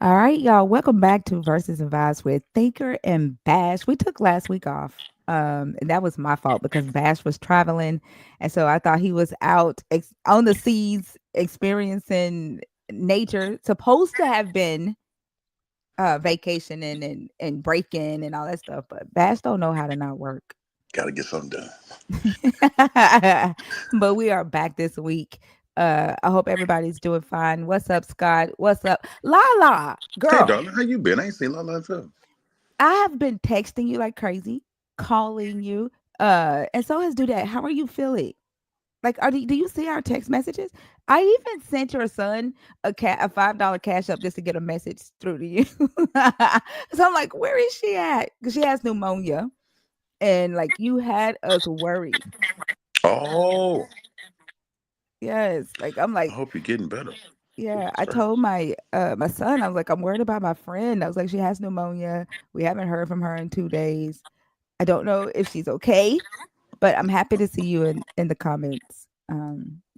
All right, y'all. Welcome back to Verses and Vibes with Thinker and Bash. We took last week off. And that was my fault because Bash was traveling. And so I thought he was out on the seas experiencing nature, supposed to have been vacationing and breaking and all that stuff. But Bash don't know how to not work. Got to get something done. But we are back this week. I hope everybody's doing fine. What's up, Scott? What's up? Lala, Hey, girl. darling, how you been? I ain't seen Lala in forever. I have been texting you like crazy, calling you, and so has Dudette. How are you feeling? Like, do you see our text messages? I even sent your son a $5 cash up just to get a message through to you. So I'm like, where is she at? Because she has pneumonia, and like you had us worried. Oh, Yes, like I'm I like, hope you're getting better. yeah. Goodness I told gracious. my son, I was like, I'm worried about my friend. I was like, she has pneumonia. We haven't heard from her in 2 days. I don't know if she's okay. But I'm happy to see you in the comments.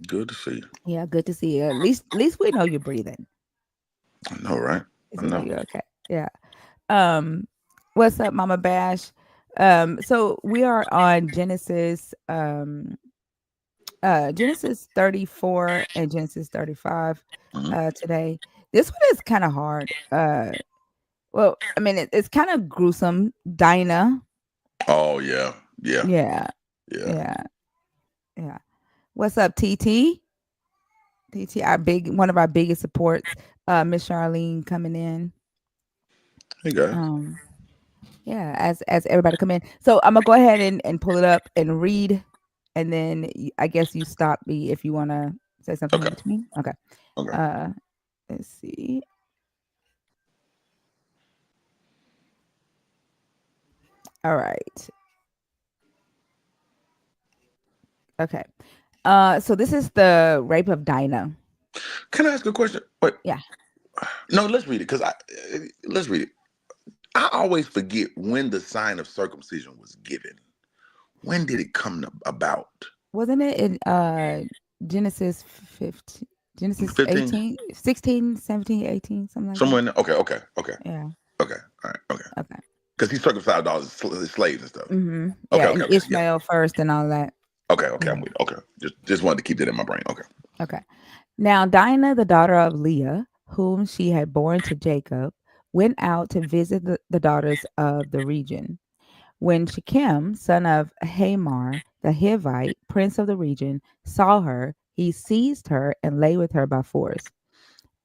Good to see you. Yeah, good to see you. At least we know you're breathing. I know, right? At least I we know know. you're okay. Yeah. Um, what's up, Mama Bash? So we are on Genesis 34 and Genesis 35 Hmm. today. This one is kind of hard. Well, I mean it's kind of gruesome. Dinah. Oh yeah, yeah, Yeah, yeah. yeah, yeah. What's up, TT? TT, our big one of our biggest supports, Miss Charlene coming in. Hey guys. Um, yeah, as everybody come in. So I'm gonna go ahead and pull it up and read, and then I guess you stop me if you wanna say something in Okay, between. Okay. okay. Uh, let's see. All right. Okay. So this is the rape of Dinah. Can I ask a question? Wait, Yeah. no. Let's read it because I let's read it. I always forget when the sign of circumcision was given. When did it come about? Wasn't it in Genesis 15, Genesis 15? 18, 16, 17, 18, something like that? Somewhere in there? Okay, okay, okay, Yeah. okay. All right, okay. Okay. Because he circumcised all his slaves and stuff. Mhm. Okay, Yeah, okay, and okay. Yeah. Ishmael first and all that. Okay, okay. Yeah. I'm with you. Okay. Just wanted to keep that in my brain. Okay. Okay. Now Dinah, the daughter of Leah, whom she had borne to Jacob, went out to visit the daughters of the region. When Shechem, son of Hamor, the Hivite, prince of the region, saw her, he seized her and lay with her by force.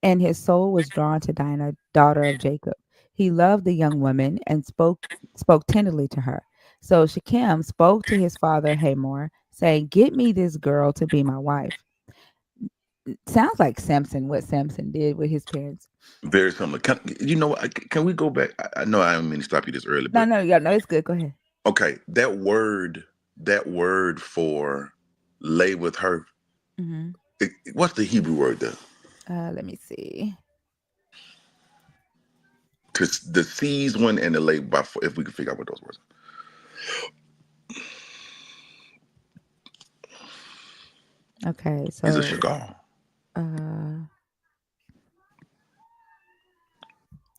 And his soul was drawn to Dinah, daughter of Jacob. He loved the young woman and spoke tenderly to her. So Shechem spoke to his father Hamor, saying, "Get me this girl to be my wife." Sounds like Samson, what Samson did with his parents. Very similar. You know, can we go back? I know I didn't mean to stop you this early, No, but no, yeah, no, it's good. Go ahead. okay, that word for lay with her. Hmm. What's the Hebrew word there? Let me see. Because the seize one and the lay by. If we can figure out what those words Okay, are. Is a so shagal. uh,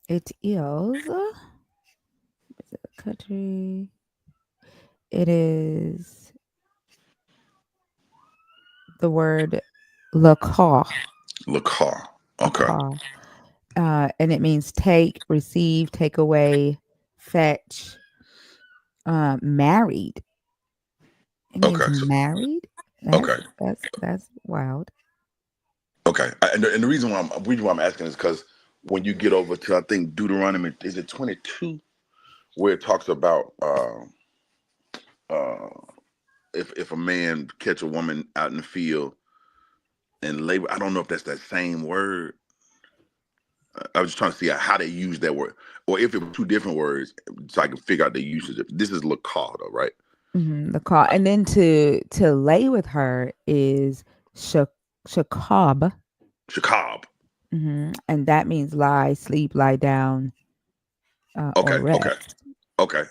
it is country. It is the word lakah, Lakar. Okay. lakah, and it means take, receive, take away, fetch, married. It means Okay. married. Okay. That's wild. Okay. And the reason why I'm asking is because when you get over to I think Deuteronomy, is it 22 where it talks about uh if a man catch a woman out in the field and labor, I don't know if that's that same word. I was just trying to see how they use that word, or if it was two different words, so I can figure out the usage. This is Lakata, right? Lakah, and then to lay with her is shak shakab, Shakab. and that means lie, sleep, lie down, or Okay, okay, rest. okay,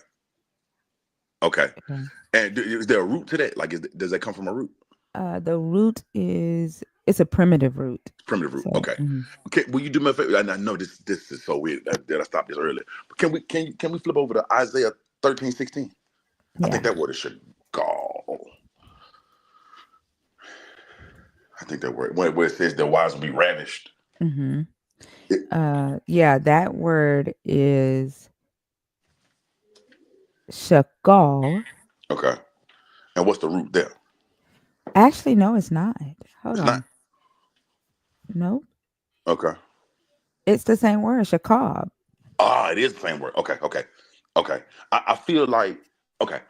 okay. Okay. And is there a root to that? Like, does that come from a root? The root is. It's a primitive root. Primitive root. So, Okay. mhm. Okay. Will you do me a favor? And I know this is so weird that I stopped this earlier. But can we flip over to Isaiah 13:16? I Yeah. think that word is shagal. I think that word where it says the wise will be ravished. Hmm. It, Yeah, that word is shakal. okay. And what's the root there? Actually, no, it's not. Hold It's not. on. Nope. Okay. It's the same word, shakab. Ah, it is the same word. Okay, okay, okay. I feel like okay.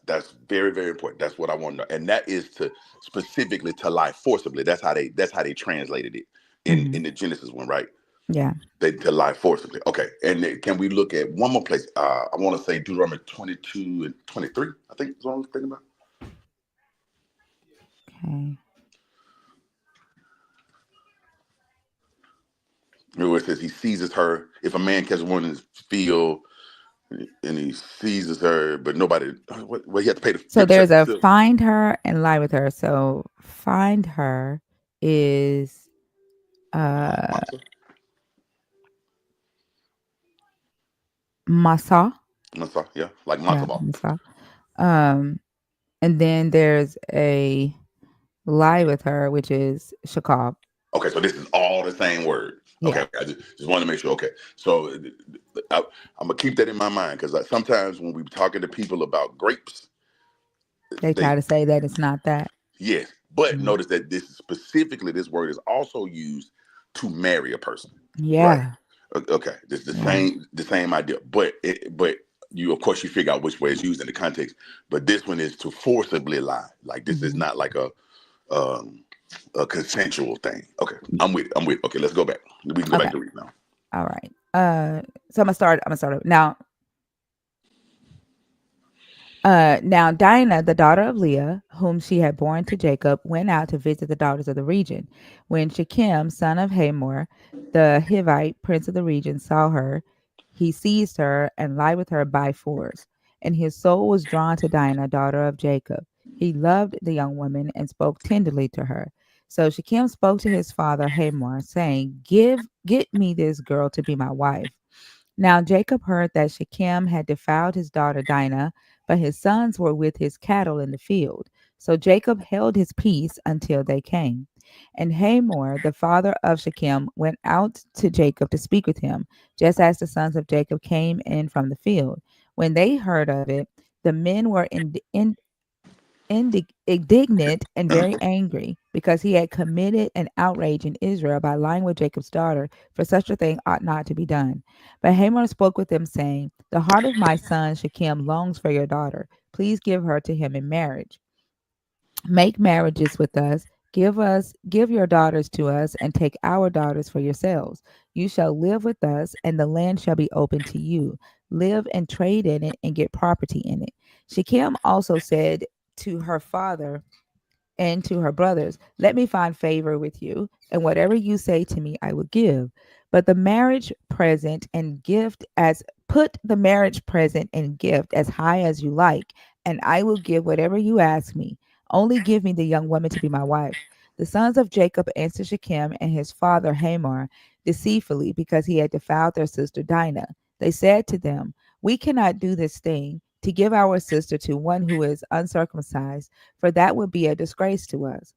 That's very very important. That's what I want to know, and that is to specifically to lie forcibly. That's how they translated it Hmm. in the Genesis one, right? Yeah. They to lie forcibly. Okay, and then can we look at one more place? I want to say Deuteronomy 22 and 23. I think is what I'm thinking about. Okay. Where it says he seizes her if a man catches one in his field and he seizes her, but nobody. Well, he had to pay the So 50 there's shekels of a silver. find her and lie with her. So find her is uh Matzah? masa. Matzah, yeah, like Yeah, matzo ball. masa. Um, and then there's a lie with her, which is shakab. Okay, so this is all the same word. Okay, Yeah. okay. I just want to make sure. Okay, so I, I'm gonna keep that in my mind because sometimes when we're talking to people about grapes, They try they to say that it's not that. yes, but Mhm. notice that this word is also used to marry a person, right? Yeah. Okay, this Yeah. the same idea, but you of course you figure out which way it's used in the context. But this one is to forcibly lie. Like this is Hmm. not like um, a consensual thing. Okay, I'm with. I'm with. Okay, let's go back. We can go back Okay. to read now. All right. So I'm gonna start now. Now Dinah, the daughter of Leah, whom she had borne to Jacob, went out to visit the daughters of the region. When Shechem, son of Hamor, the Hivite, prince of the region, saw her, he seized her and lied with her by force. And his soul was drawn to Dinah, daughter of Jacob. He loved the young woman and spoke tenderly to her. So Shechem spoke to his father Hamor, saying, Get me this girl to be my wife. Now Jacob heard that Shechem had defiled his daughter Dinah, but his sons were with his cattle in the field. So Jacob held his peace until they came. And Hamor, the father of Shechem, went out to Jacob to speak with him, just as the sons of Jacob came in from the field. When they heard of it, the men were indignant and very angry because he had committed an outrage in Israel by lying with Jacob's daughter, for such a thing ought not to be done. But Hamor spoke with them, saying, The heart of my son Shechem longs for your daughter. Please give her to him in marriage. Make marriages with us, give your daughters to us, and take our daughters for yourselves. You shall live with us, and the land shall be open to you. Live and trade in it, and get property in it. Shechem also said to her father and to her brothers, Let me find favor with you, and whatever you say to me, I will give. But the marriage present and gift as put the marriage present and gift as high as you like, and I will give whatever you ask me. Only give me the young woman to be my wife. The sons of Jacob answered Shechem and his father Hamor deceitfully because he had defiled their sister Dinah. They said to them, We cannot do this thing to give our sister to one who is uncircumcised, for that would be a disgrace to us.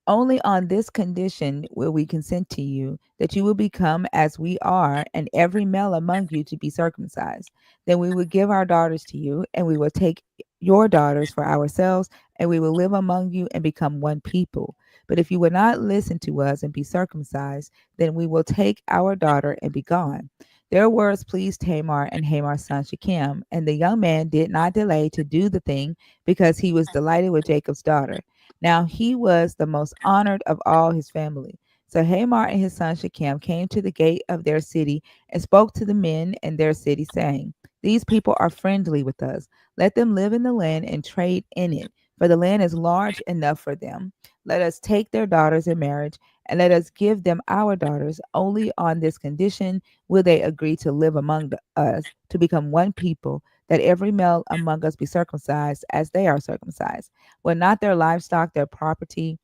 Only on this condition will we consent to you, that you will become as we are, and every male among you to be circumcised. Then we will give our daughters to you, and we will take your daughters for ourselves, and we will live among you and become one people. But if you will not listen to us and be circumcised, then we will take our daughter and be gone. Their words pleased Tamar and Hamar's son Shechem, and the young man did not delay to do the thing because he was delighted with Jacob's daughter. Now he was the most honored of all his family. So Hamor and his son Shechem came to the gate of their city and spoke to the men in their city, saying, These people are friendly with us. Let them live in the land and trade in it, for the land is large enough for them. Let us take their daughters in marriage, and let us give them our daughters. Only on this condition will they agree to live among us, to become one people, that every male among us be circumcised as they are circumcised. Will not their livestock, their property,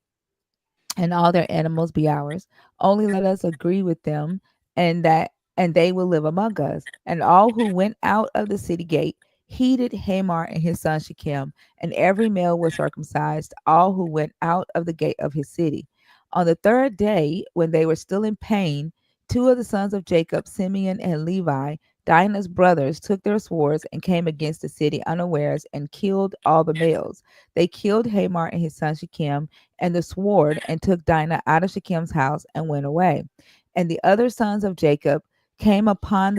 and all their animals be ours. Only let us agree with them, and that and they will live among us. And all who went out of the city gate heeded Hamor and his son Shechem, and every male was circumcised, all who went out of the gate of his city. On the third day, when they were still in pain, two of the sons of Jacob, Simeon and Levi, Dinah's brothers, took their swords and came against the city unawares and killed all the males. They killed Hamor and his son Shechem and the sword, and took Dinah out of Shechem's house and went away. And the other sons of Jacob came upon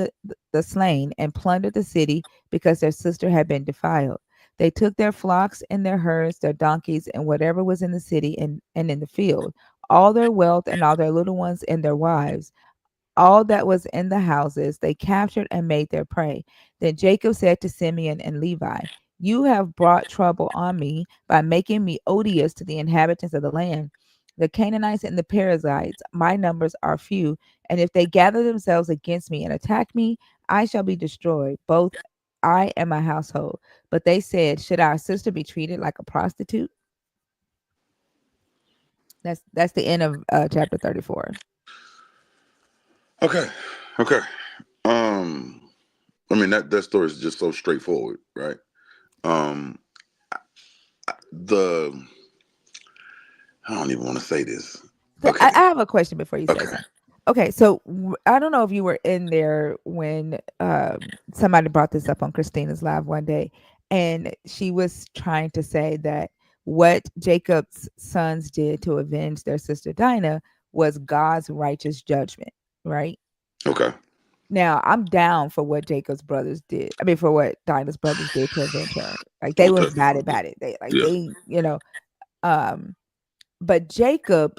the slain and plundered the city because their sister had been defiled. They took their flocks and their herds, their donkeys, and whatever was in the city and in the field, all their wealth and all their little ones and their wives, all that was in the houses they captured and made their prey. Then Jacob said to Simeon and Levi, "You have brought trouble on me by making me odious to the inhabitants of the land. The Canaanites and the Perizzites, my numbers are few, and if they gather themselves against me and attack me, I shall be destroyed, both I and my household." But they said, "Should our sister be treated like a prostitute?" That's the end of chapter 34. Okay. Okay. Um, I mean that story is just so straightforward, right? Um, the I don't even want to say this. So Okay. I have a question before you say Okay. something. Okay, so I don't know if you were in there when somebody brought this up on Christina's live one day, and she was trying to say that what Jacob's sons did to avenge their sister Dinah was God's righteous judgment, right? Okay. Now, I'm down for what Jacob's brothers did. I mean, for what Dinah's brothers did to avenge her. Like they was Okay. bad at it. They like Yeah. they, um, but Jacob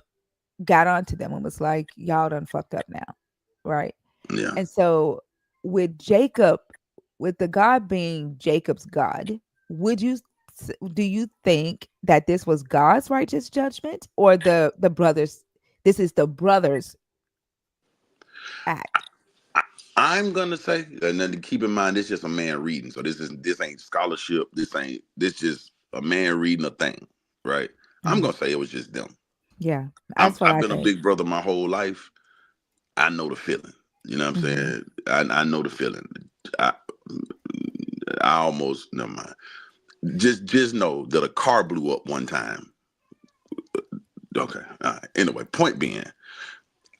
got onto them and was like, "Y'all done fucked up now," right? Yeah. And so, with Jacob, with the God being Jacob's God, would you do you think that this was God's righteous judgment or the brothers? This is the brothers' act. I, I'm gonna say, and then to keep in mind, this just a man reading. So this ain't scholarship. This just a man reading a thing, right? I'm Mhm. gonna say it was just them. Yeah, that's what I've I been a think. big brother my whole life. I know the feeling. You know what I'm Hmm. saying? I know the feeling. I I almost never mind. Just know that a car blew up one time. Okay. All right. Anyway, point being,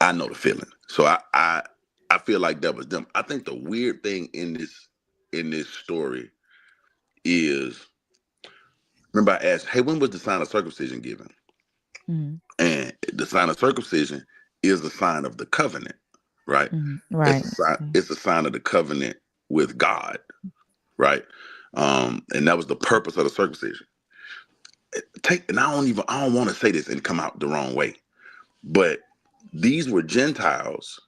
I know the feeling. So I feel like that was them. I think the weird thing in this story is, remember I asked, hey, when was the sign of circumcision given? Hmm. And the sign of circumcision is a sign of the covenant, right? Hmm. Right. It's a sign of the covenant with God, right? And that was the purpose of the circumcision. And I don't want to say this and come out the wrong way, but these were Gentiles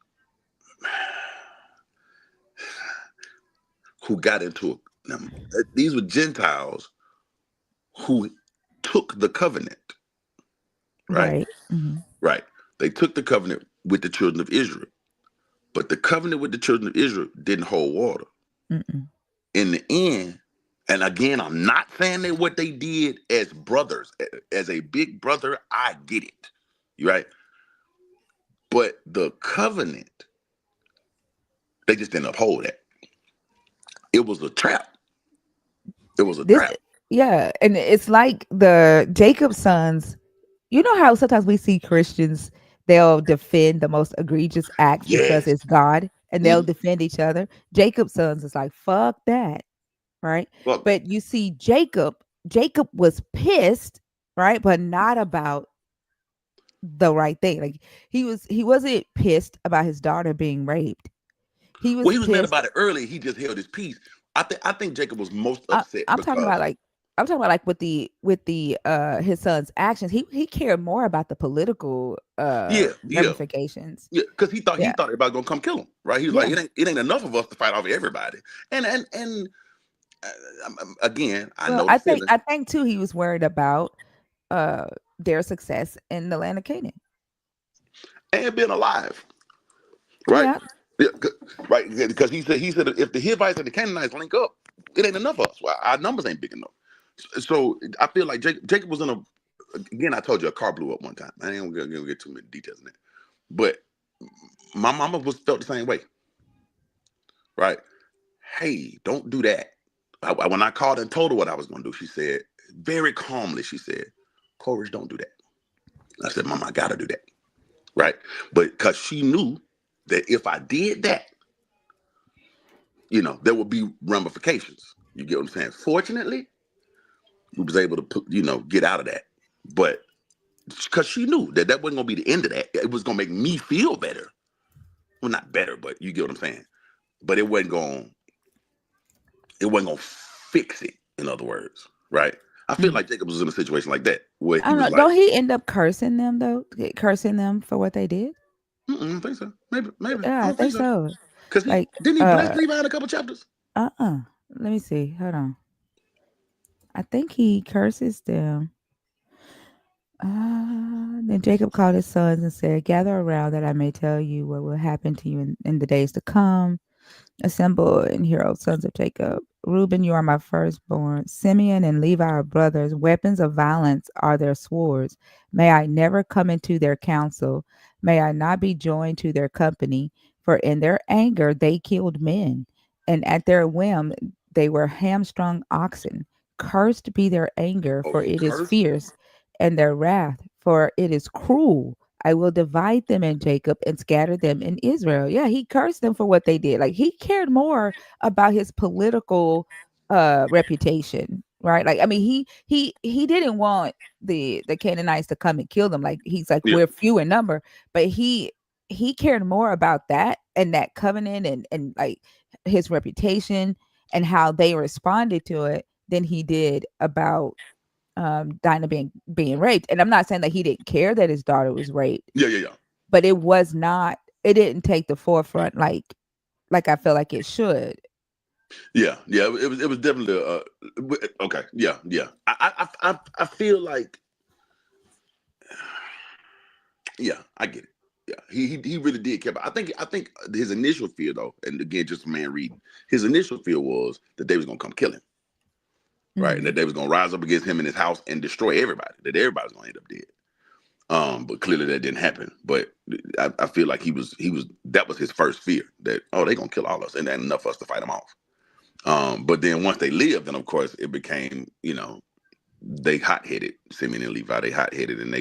who got into them. These were Gentiles who took the covenant, right? Right. Hmm. Right. They took the covenant with the children of Israel, but the covenant with the children of Israel didn't hold water. Mm-mm. In the end, and again, I'm not saying that what they did as brothers, as a big brother, I get it, right? But the covenant, they just didn't uphold that. It was a trap. It was a This, trap. yeah, and it's like the Jacob sons. You know how sometimes we see Christians, they'll defend the most egregious acts because Yes. it's God, and they'll Mm, defend each other. Jacob's sons is like, fuck that, right? fuck that. But you see, Jacob was pissed, right? But not about the right thing. Like he wasn't pissed about his daughter being raped. He Well, was he was mad pissed. about it early. He just held his peace. I think Jacob was most I, upset I'm talking about because like I'm talking about like with the his son's actions. He cared more about the political yeah, yeah, ramifications. yeah, because he Yeah. thought everybody gonna come kill him, right? He was like, Yeah. it ain't enough of us to fight off everybody. And again, I Well, know the feeling I think too he was worried about uh their success in the land of Canaan. and being alive, right? Yeah. Yeah, right, because he said if the Hivites and the Canaanites link up, it ain't enough of us. Well, our numbers ain't big enough. So I feel like Jacob was in a again, I told you a car blew up one time. I ain't gonna get too many details in that. But my mama was felt the same way, right? Hey, don't do that. When I called and told her what I was gonna do, she said very calmly, she said, Courage, don't do that. I said, Mama, I gotta do that, right? But because she knew that if I did that, there would be ramifications. You get what I'm saying? Fortunately, we was able to get out of that. But because she knew that wasn't gonna be the end of that. It was gonna make me feel better. Well, not better, but you get what I'm saying. But it wasn't gonna fix it. In other words, right? I feel Mm. like Jacob was in a situation like that where I he don't was know. like, Don't he end up cursing them though? Cursing them for what they did? I don't think so. Maybe I Yeah, I don't think think so. so. Because he Like, didn't he bless uh, Levi in a couple chapters. Let me see. Hold on. I think he curses them. Then Jacob called his sons and said, "Gather around that I may tell you what will happen to you in the days to come. Assemble and hear, O sons of Jacob. Reuben, you are my firstborn. Simeon and Levi are brothers. Weapons of violence are their swords. May I never come into their council. May I not be joined to their company. For in their anger they killed men, and at their whim they were hamstrung oxen. Cursed be their anger, Oh, for he it is cursed. fierce, and their wrath, for it is cruel. I will divide them in Jacob and scatter them in Israel." Yeah, he cursed them for what they did. Like he cared more about his political reputation, right? Like I mean, he didn't want the Canaanites to come and kill them. Like he's like, Yeah, we're few in number, but he cared more about that and that covenant and like his reputation and how they responded to it than he did about Dinah being raped. And I'm not saying that he didn't care that his daughter was raped, yeah, yeah, yeah, but it was not. It didn't take the forefront like I feel like it should. yeah, yeah. It was definitely okay. Yeah, yeah. I feel like yeah, I get it. Yeah, he really did care. But I think his initial fear though, and again, just a man reading, his initial fear was that they was gonna come kill him, right? And Mm. that they was gonna rise up against him in his house and destroy everybody. That everybody's gonna end up dead. But clearly that didn't happen. But I feel like he was that was his first fear that they gonna kill all of us and then enough for us to fight them off. But then once they lived, then of course it became they hot headed. Simeon and Levi, they hot headed and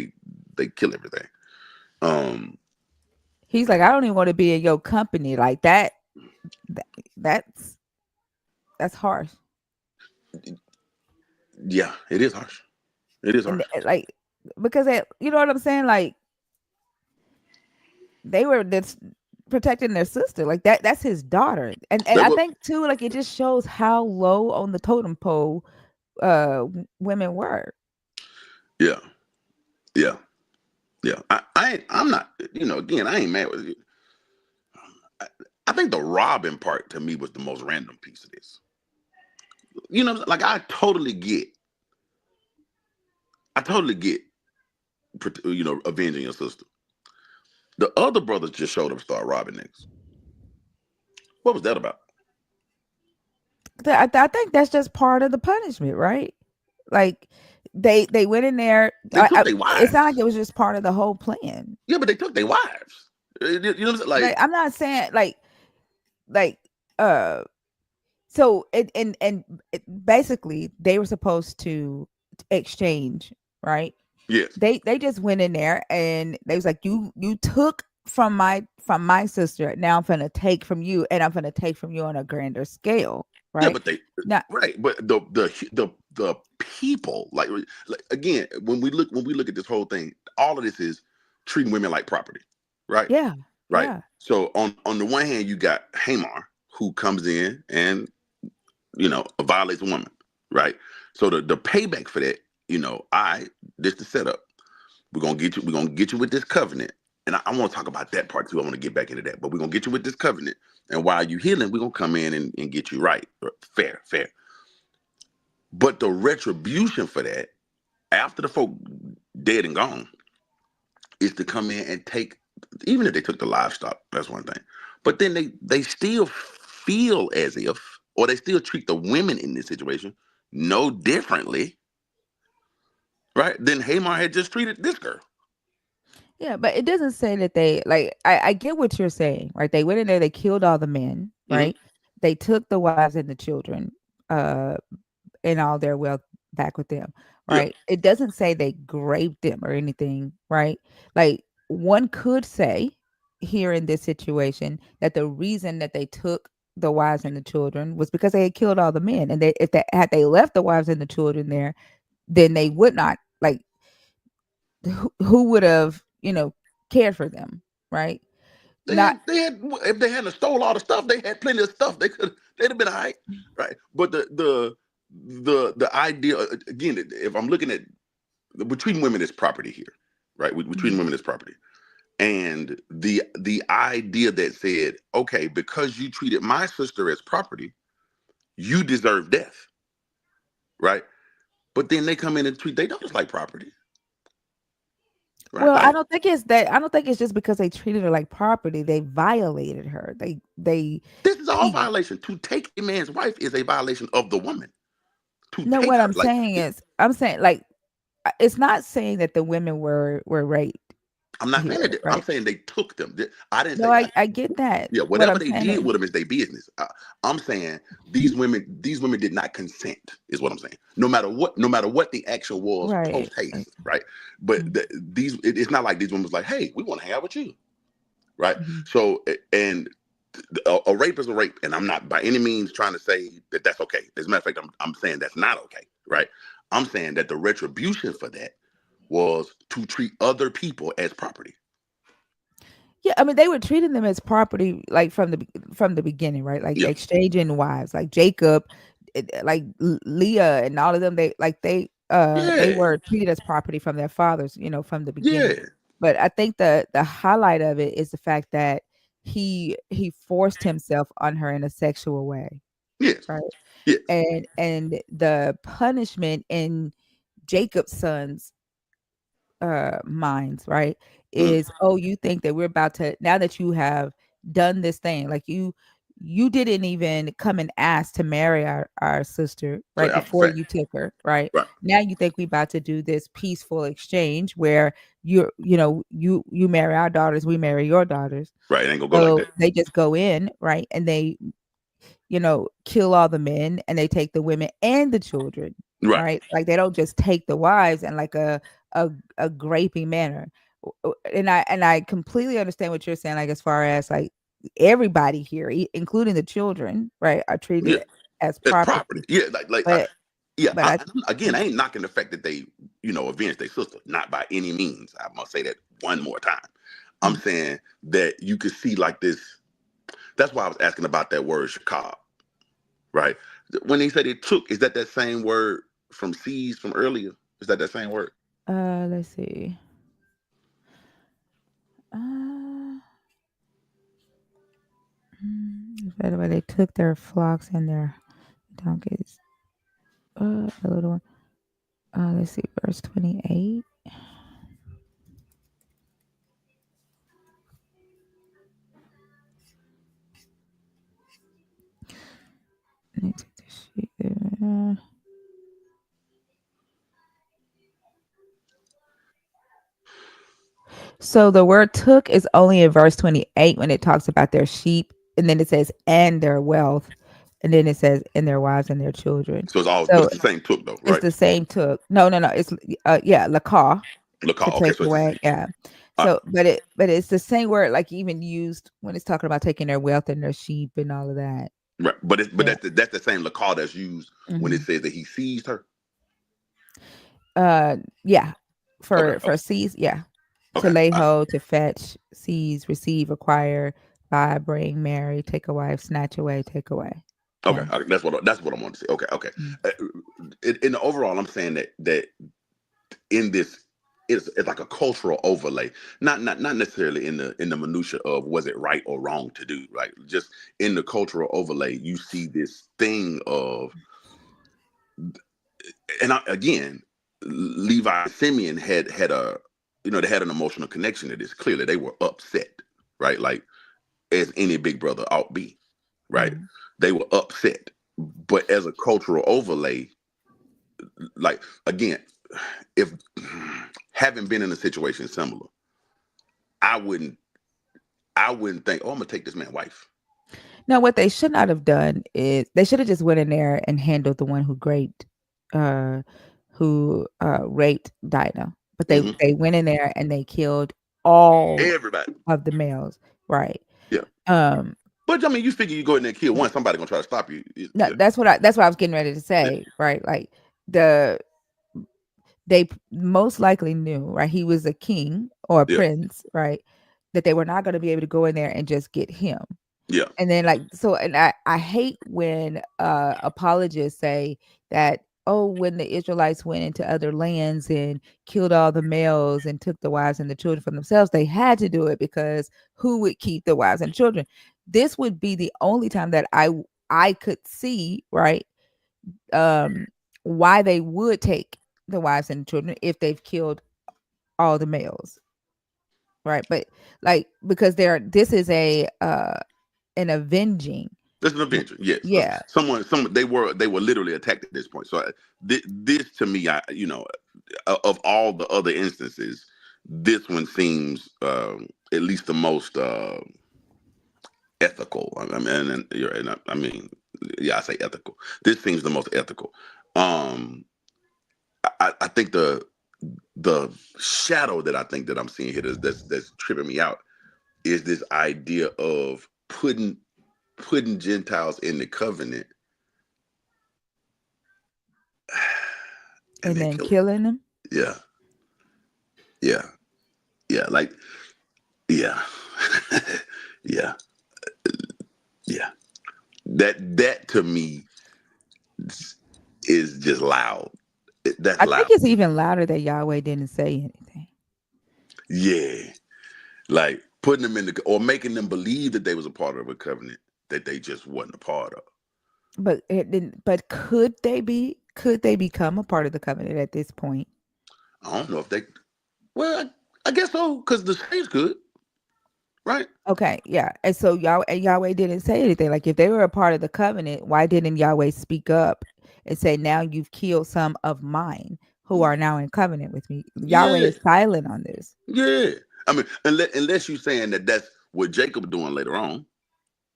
they kill everything. Um, He's like, I don't even want to be in your company like that. that that's that's harsh. yeah, it is harsh. It is And harsh. like because you know what I'm saying? Like they were this protecting their sister. Like that's his daughter. And That I was think too, like it just shows how low on the totem pole women were. yeah, yeah, yeah. I'm not. Again, I ain't mad with you. I, I think the robbing part to me was the most random piece of this. Like I totally get, avenging your sister. The other brothers just showed up and started robbing niggas. What was that about? I think that's just part of the punishment, right? Like they went in there. They took their It sounded like wives. it was just part of the whole plan. Yeah, but they took their wives. You know what I'm saying? Like Like, I'm not saying like uh so basically they were supposed to exchange, right? yes. They just went in there and they was like, you took from my sister, now I'm gonna take from you, and I'm gonna take from you on a grander scale, Yeah, right? but they Now right, but the people like again when we look at this whole thing, all of this is treating women like property, right? yeah, Right. yeah. So on the one hand, you got Hamar who comes in and violates a woman, right? So the payback for that, this the setup. We're gonna get you with this covenant. And I want to talk about that part too. I want to get back into that. But we're gonna get you with this covenant. And while you healing, we're gonna come in and get you right. Fair, fair. But the retribution for that, after the folk dead and gone, is to come in and take, even if they took the livestock, that's one thing. But then they still feel as if, or they still treat the women in this situation no differently, right? Then Hamar had just treated this girl. Yeah, but it doesn't say that they like. I get what you're saying, right? They went in there, they killed all the men, Hmm. right? They took the wives and the children, uh, and all their wealth back with them, Yeah, right? It doesn't say they raped them or anything, right? Like one could say here in this situation that the reason that they took the wives and the children was because they had killed all the men, and they if they had they left the wives and the children there, then they would not like who would have cared for them, right? Not they had if they hadn't stole all the stuff, they had plenty of stuff. They'd have been all right, right? But the idea again, if I'm looking at between women is property here, right? Between Mhm. women is property, and the idea that said, okay, because you treated my sister as property, you deserve death, right? But then they come in and treat their daughters like property, right? Well, I Like don't think it's that. I don't think it's just because they treated her like property. They violated her. They this is all she. violation. To take a man's wife is a violation of the woman. To No, take what her I'm like saying is, I'm saying like it's not saying that the women were raped I'm not saying here, that. I'm right? saying they took them. I didn't No, say. I get that. Yeah, What whatever I'm they saying did is, with them is their business. I'm saying these women did not consent. Is what I'm saying. No matter what the actual was right, post right. haste, right? But Mhm, it's not like these women was like, hey, we want to hang out with you, right? mhm. So and a rape is a rape, and I'm not by any means trying to say that that's okay. As a matter of fact, I'm saying that's not okay, right? I'm saying that the retribution for that was to treat other people as property. Yeah, I mean, they were treating them as property, like from the beginning, right? Like Yeah, exchanging wives, like Jacob, like Leah, and all of them. They yeah, were treated as property from their fathers, from the beginning. yeah, But I think the highlight of it is the fact that he forced himself on her in a sexual way, yes, right? yes, And the punishment in Jacob's sons minds, right? mm, Is, oh, you think that we're about to, now that you have done this thing, like you didn't even come and ask to marry our sister, so right? after Before fact, you took her, right? right, Now you think we about to do this peaceful exchange where you marry our daughters, we marry your daughters. right, it ain't gonna go like So that, they just go in, right? And they kill all the men and they take the women and the children, right, right? Like they don't just take the wives in like a a graping manner. And I completely understand what you're saying, like as far as like everybody here, including the children, right, are yeah, treated as it's property, property. yeah, But yeah, but again, I ain't knocking the fact that they, avenged their sister, not by any means. I must say that one more time. I'm mm, saying that you could see like this. That's why I was asking about that word shakab, right? When he said it took, is that same word from seas from earlier? Is that same word? let's see. Uh, by the way, they took their flocks and their donkeys. The little one. Let's see, verse 28. Let me take this sheet. So the word took is only in verse 28 when it talks about their sheep, and then it says, and their wealth, and then it says, and their wives and their children. So it's all, but So it's the same took though, it's right? the same took. No, no, no. It's yeah, lakah, Look, to okay, take so it's the away. same. Yeah. All right, So, but it's the same word, like even used when it's talking about taking their wealth and their sheep and all of that. right, but Yeah. that's the same lakar that's used when it Hmm. says that he seized her. Yeah. Okay, For okay, seize, yeah. To okay, lay all right, hold, to fetch, seize, receive, acquire, buy, bring, marry, take a wife, snatch away, take away. okay. Yeah. That's what I want to say. Okay, okay. Mm. Uh, in the overall, I'm saying that in this. It's like a cultural overlay, not necessarily in the minutia of was it right or wrong to do, right? Just in the cultural overlay, you see this thing of, and again, Levi and Simeon had they had an emotional connection to this. Clearly, they were upset, right? Like as any big brother ought be, right? Mm. They were upset, but as a cultural overlay, like again. if having been in a situation similar, I wouldn't I wouldn't think, oh, I'm gonna take this man's wife. No, what they should not have done is they should have just went in there and handled the one uh, who raped Dinah. But Hmm. they went in there and they killed all Everybody. of the males, right? Yeah. Um, But I mean, you figure you go in there and kill one, somebody gonna try to stop you. no, Yeah. that's what I was getting ready to Yeah. say, right? Like the most likely knew, right? He was a king or a Yeah. prince, right? That they were not going to be able to go in there and just get him. Yeah. And then like so and I hate when apologists say that, oh, when the Israelites went into other lands and killed all the males and took the wives and the children from themselves, they had to do it because who would keep the wives and children? This would be the only time that I could see, right? Um why they would take the wives and the children if they've killed all the males, right? But like because this is a an avenging. That's an Avenger. Yes. Yeah. Someone they were literally attacked at this point. So this to me, of all the other instances, this one seems at least the most ethical. I mean, and you're, and I mean, yeah, I say ethical. This seems the most ethical. Um, I think the shadow that I think that I'm seeing here that's tripping me out is this idea of putting Gentiles in the covenant and And then then killing them. killing them. Yeah, yeah, yeah. Like, yeah, yeah, yeah. That to me is just loud. That's I think loud. it's even louder that Yahweh didn't say anything. Yeah, like putting them in the or making them believe that they was a part of a covenant that they just wasn't a part of. But it didn't, but could they become a part of the covenant at this point? I don't know if they. Well, I guess so because the slaves could, right? Okay, yeah. And so Yahweh didn't say anything. Like if they were a part of the covenant, why didn't Yahweh speak up and say, now you've killed some of mine who are now in covenant with me? Yahweh Yeah, is silent on this. yeah. I mean, unless you're saying that that's what Jacob doing later on.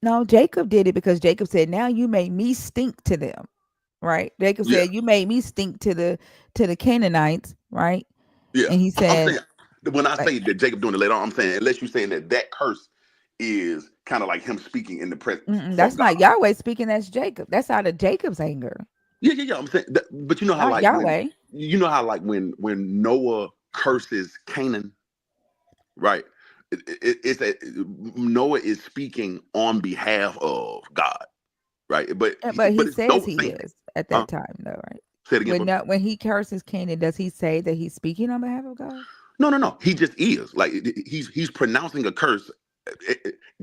No, Jacob did it because Jacob said, now you made me stink to them. Right? Jacob Yeah, said, you made me stink to the Canaanites, right? yeah. And he I'm said, saying when I like, say that Jacob doing it later on, I'm saying unless you're saying that that curse is kind of like him speaking in the present mm-mm, from that's God. not Yahweh speaking, that's Jacob. That's out of Jacob's anger, Yeah, yeah, yeah. I'm saying, that, but you know how not like when Yahweh. Noah curses Canaan, right? It's that Noah is speaking on behalf of God, right? But he But it's says Noah he saying that. is at Huh? that time, though, right? Say it again for me. When he curses Canaan, does he say that he's speaking on behalf of God? No, no, no. He just is like he's pronouncing a curse.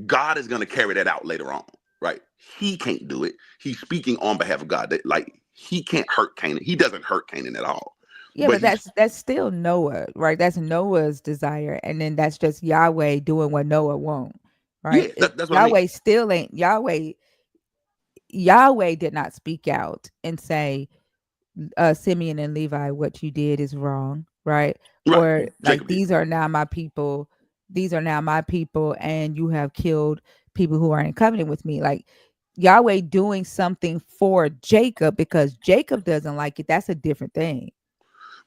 God is going to carry that out later on, right? He can't do it. He's speaking on behalf of God. That like he can't hurt Canaan. He doesn't hurt Canaan at all. Yeah, But but he's that's still Noah, right? That's Noah's desire, and then that's just Yahweh doing what Noah won't, yeah, right? It, that's what I mean. Yahweh still ain't Yahweh. Yahweh did not speak out and say, Simeon and Levi, what you did is wrong, right? Right. Or like Jacob did. these are now my people, these are now my people, and you have killed people who are in covenant with me. Like Yahweh doing something for Jacob because Jacob doesn't like it. That's a different thing.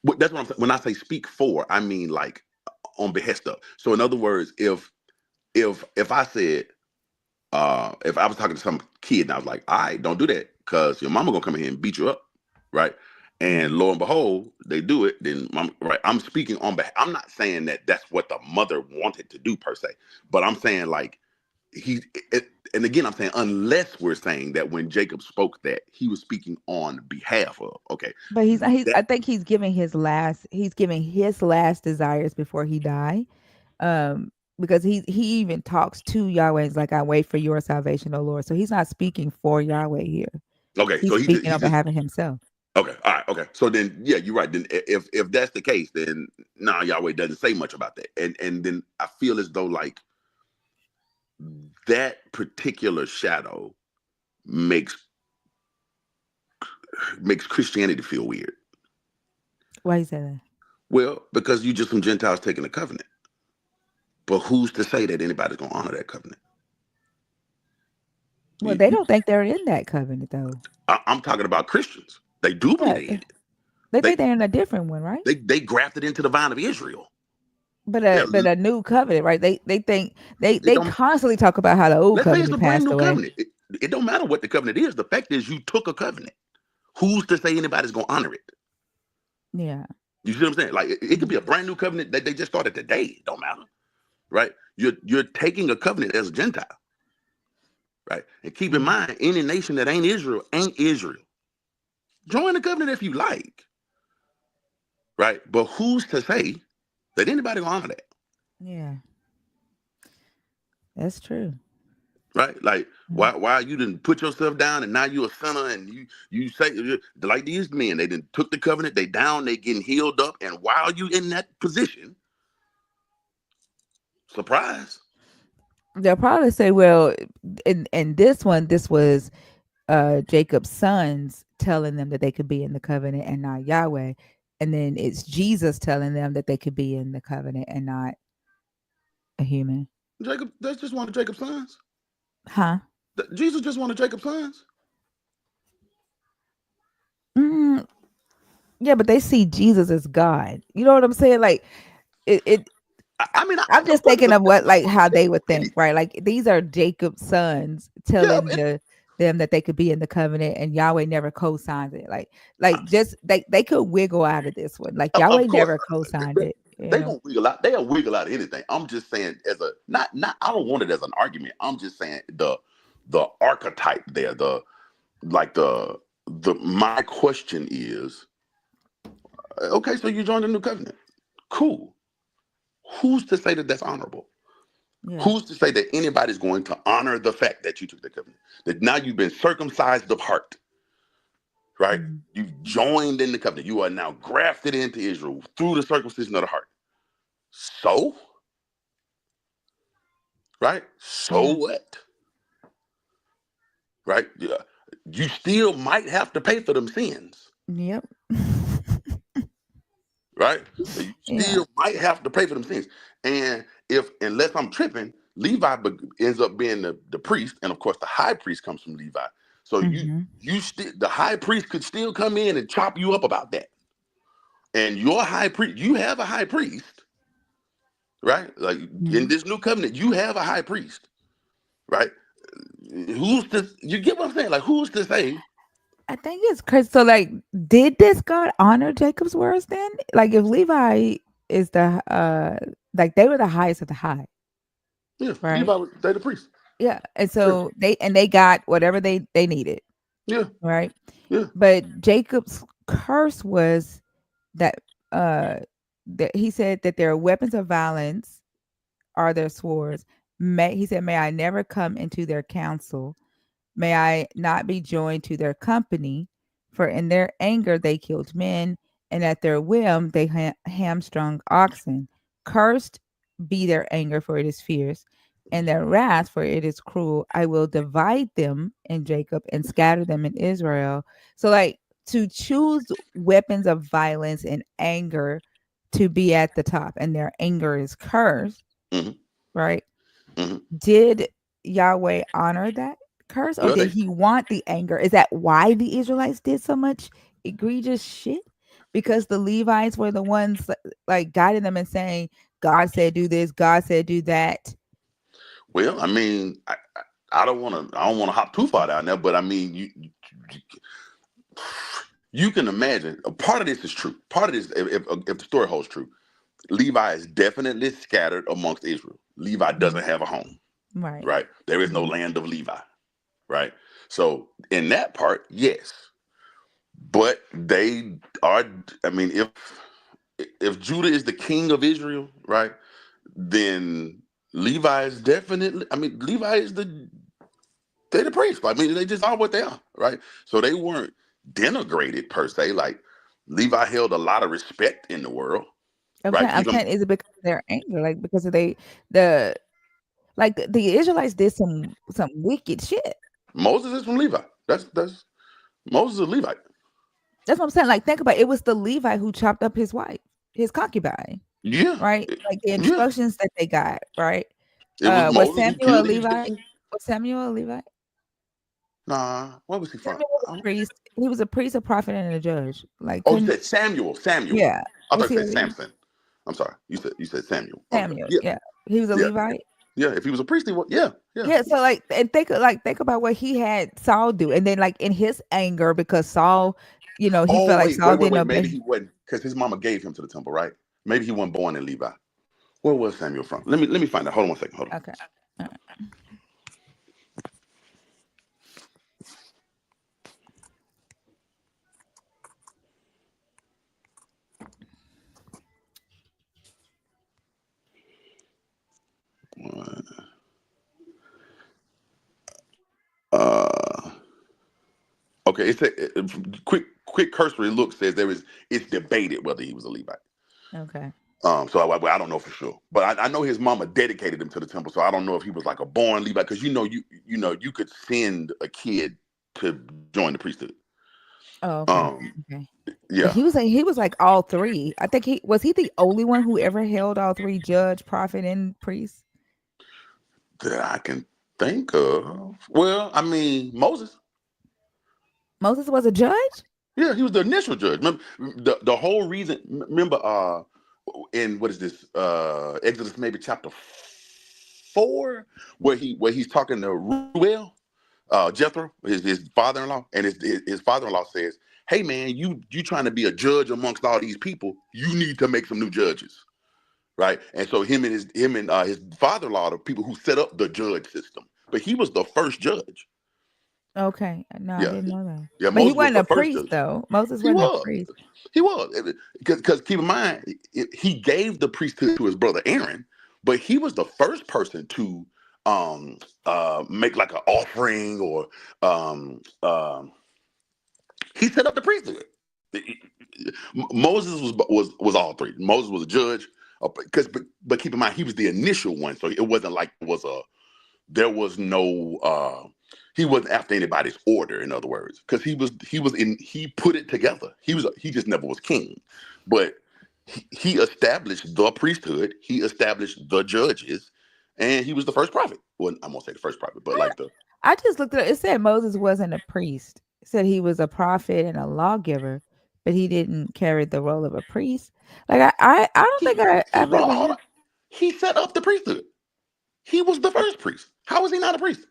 But that's what I'm saying. When I say speak for, I mean like on behest of. So in other words, if I said if I was talking to some kid and I was like, all right, don't do that because your mama gonna come in here and beat you up, right? And Mhm. lo and behold, they do it. Then, right? I'm speaking on behalf. I'm not saying that that's what the mother wanted to do per se, but I'm saying like he. And again, I'm saying unless we're saying that when Jacob spoke that he was speaking on behalf of. Okay, But he's that I think he's giving his last desires before he die. Because he even talks to Yahweh. It's like I wait for your salvation, O Lord. So he's not speaking for Yahweh here. okay. He's So speaking he on just behalf of himself. okay. All right. Okay. So then, yeah, you're right. Then if that's the case, then nah, Yahweh doesn't say much about that. And then I feel as though like that particular shadow makes makes Christianity feel weird. Why you say that? Well, because you just some Gentiles taking the covenant. But who's to say that anybody's gonna honor that covenant? Well, they don't think they're in that covenant though. I'm talking about Christians. They do believe Yeah, they in it. they They think they're in a different one, right? they grafted into the vine of Israel. But Yeah, a new covenant, right? They think it they don't. constantly talk about how the old Let's say it's covenant a brand passed new away. covenant. It don't matter what the covenant is. The fact is, you took a covenant. Who's to say anybody's gonna honor it? Yeah. You see what I'm saying? Like it could be a brand new covenant that they just started today. It don't matter, right? You're taking a covenant as a Gentile, right? And keep in Mm. mind, any nation that ain't Israel ain't Israel. Join the covenant if you like, right? But who's to say that anybody gonna honor that, Yeah, that's true. right? Like Mm. why you didn't put yourself down and now you a sinner and you say like these men, they didn't took the covenant, they down, they getting healed up, and while you in that position, surprise, They'll probably say, well, in this one, this was Jacob's sons telling them that they could be in the covenant and not Yahweh. And then it's Jesus telling them that they could be in the covenant and not a human. Jacob, that's just one of Jacob's sons. Huh? Jesus just one of Jacob's sons. Mm, yeah, but they see Jesus as God. You know what I'm saying? Like it I mean, I'm of just course, thinking of that's what not like going how to they change would think, anything. right? Like these are Jacob's sons Yeah, telling them that they could be in the covenant and Yahweh never co-signs it. Like just they could wiggle out of this one. Like of Yahweh course, never co-signed they, it, you they know. gonna wiggle out. They'll wiggle out of anything. I'm just saying, as a not. I don't want it as an argument. I'm just saying the archetype there. Like the my question is, okay, so you joined the new covenant. Cool. Who's to say that that's honorable? Yeah. Who's to say that anybody's going to honor the fact that you took the covenant? That now you've been circumcised of heart, right? Mhm. You've joined in the covenant. You are now grafted into Israel through the circumcision of the heart. So, right? So Yeah. what? Right? Yeah. You still might have to pay for them sins, Yep. right? You Yeah. still might have to pay for them sins. And if, unless I'm tripping, Levi ends up being the priest, and of course the high priest comes from Levi. So Mhm. you still the high priest could still come in and chop you up about that. And your high priest, you have a high priest, right? Like in Mhm. this new covenant, you have a high priest, right? Who's to you get what I'm saying? Like who's to say? I think it's crazy. So, like, did this God honor Jacob's words then? Like, if Levi is the like they were the highest of the high, Yeah, right? Levi, they the priest. Yeah, and Yeah, so they got whatever they needed, yeah, right? yeah. But Jacob's curse was that uh that he said that their weapons of violence are their swords. He said, "May I never come into their counsel." May I not be joined to their company, for in their anger they killed men, and at their whim they hamstrung oxen. Cursed be their anger, for it is fierce, and their wrath, for it is cruel. I will divide them in Jacob and scatter them in Israel. So, like, to choose weapons of violence and anger to be at the top, and their anger is cursed, Hmm. right? Hmm. Did Yahweh honor that curse, or Well, did they he want the anger? Is that why the Israelites did so much egregious shit? Because the Levites were the ones like guiding them and saying, God said do this, God said do that. well, I mean, I don't want to hop too far down there, but I mean, you can imagine. A part of this is true. Part of this, if the story holds true, Levi is definitely scattered amongst Israel. Levi doesn't Mhm. have a home, Right. right? There is no Mhm. land of Levi, right? So in that part, yes, but they are. I mean, if Judah is the king of Israel, right, then Levi is definitely. I mean, Levi is they're the priests. I mean, they just are what they are, right? So they weren't denigrated per se. Like Levi held a lot of respect in the world, right? I'm Even saying, is it because of their anger? Like because of the like the Israelites did some wicked shit. Moses is from Levi. That's Moses is a Levite. That's what I'm saying. Like, think about it. It was the Levite who chopped up his wife, his concubine, Yeah, right? Like the yeah. instructions that they got, right? It was Was Moses who Samuel a killed the Levite? Egyptian. Was Samuel a Levite? Nah, where was he from? Samuel was a priest. He was a priest, a prophet, and a judge. Like, Oh, you couldn't said Samuel. Samuel. yeah. I thought Was you he a said Levite? Samson. I'm sorry. You said Samuel. Okay. Samuel, Yeah, yeah. He was a yeah, Levite. yeah. If he was a priest, he was. Yeah, yeah. Yeah, so like and think about what he had Saul do. And then like in his anger because Saul, he Oh felt like wait, Saul wait, wait, didn't wait. Maybe obey. he wasn't because his mama gave him to the temple, right? Maybe he wasn't born in Levi. Where was Samuel from? Let me find out. Hold on one second. Hold Okay. All on. Uh, okay. Quick cursory look says it's debated whether he was a Levite. right. Okay. So I don't know for sure, but I know his mama dedicated him to the temple. So I don't know if he was like a born Levite because you could send a kid to join the priesthood. Oh, okay. Um, Okay. But yeah, he was like all three. I think he the only one who ever held all three: judge, prophet, and priest. that I can think of. Well, I mean Moses. Moses was a judge? Yeah, he was the initial judge. Remember the whole reason. Remember, in what is this? Exodus maybe chapter 4, where he's talking to Ruel, Jethro, his father-in-law, and his father-in-law says, "Hey man, you trying to be a judge amongst all these people? You need to make some new judges." Right, and so him and his father-in-law, the people who set up the judge system, but he was the first judge. Okay. No, I Yeah, didn't know that. yeah. But he Moses was wasn't the a first priest judge. though. Moses He wasn't a was. priest. He was. Because keep in mind, he gave the priesthood to his brother Aaron, but he was the first person to make like an offering or he set up the priesthood. Moses was all three. Moses was a judge, because but keep in mind he was the initial one, so it wasn't like there was no he wasn't after anybody's order, in other words, because he put it together. He just never was king, but he established the priesthood, he established the judges, and he was the first prophet. Well, I'm gonna say the first prophet, but like the I just looked at it. It said Moses wasn't a priest. It said he was a prophet and a lawgiver, but he didn't carry the role of a priest. Like I don't think I've bro, ever hold on. heard. He set up the priesthood. He was the first priest. How was he not a priest?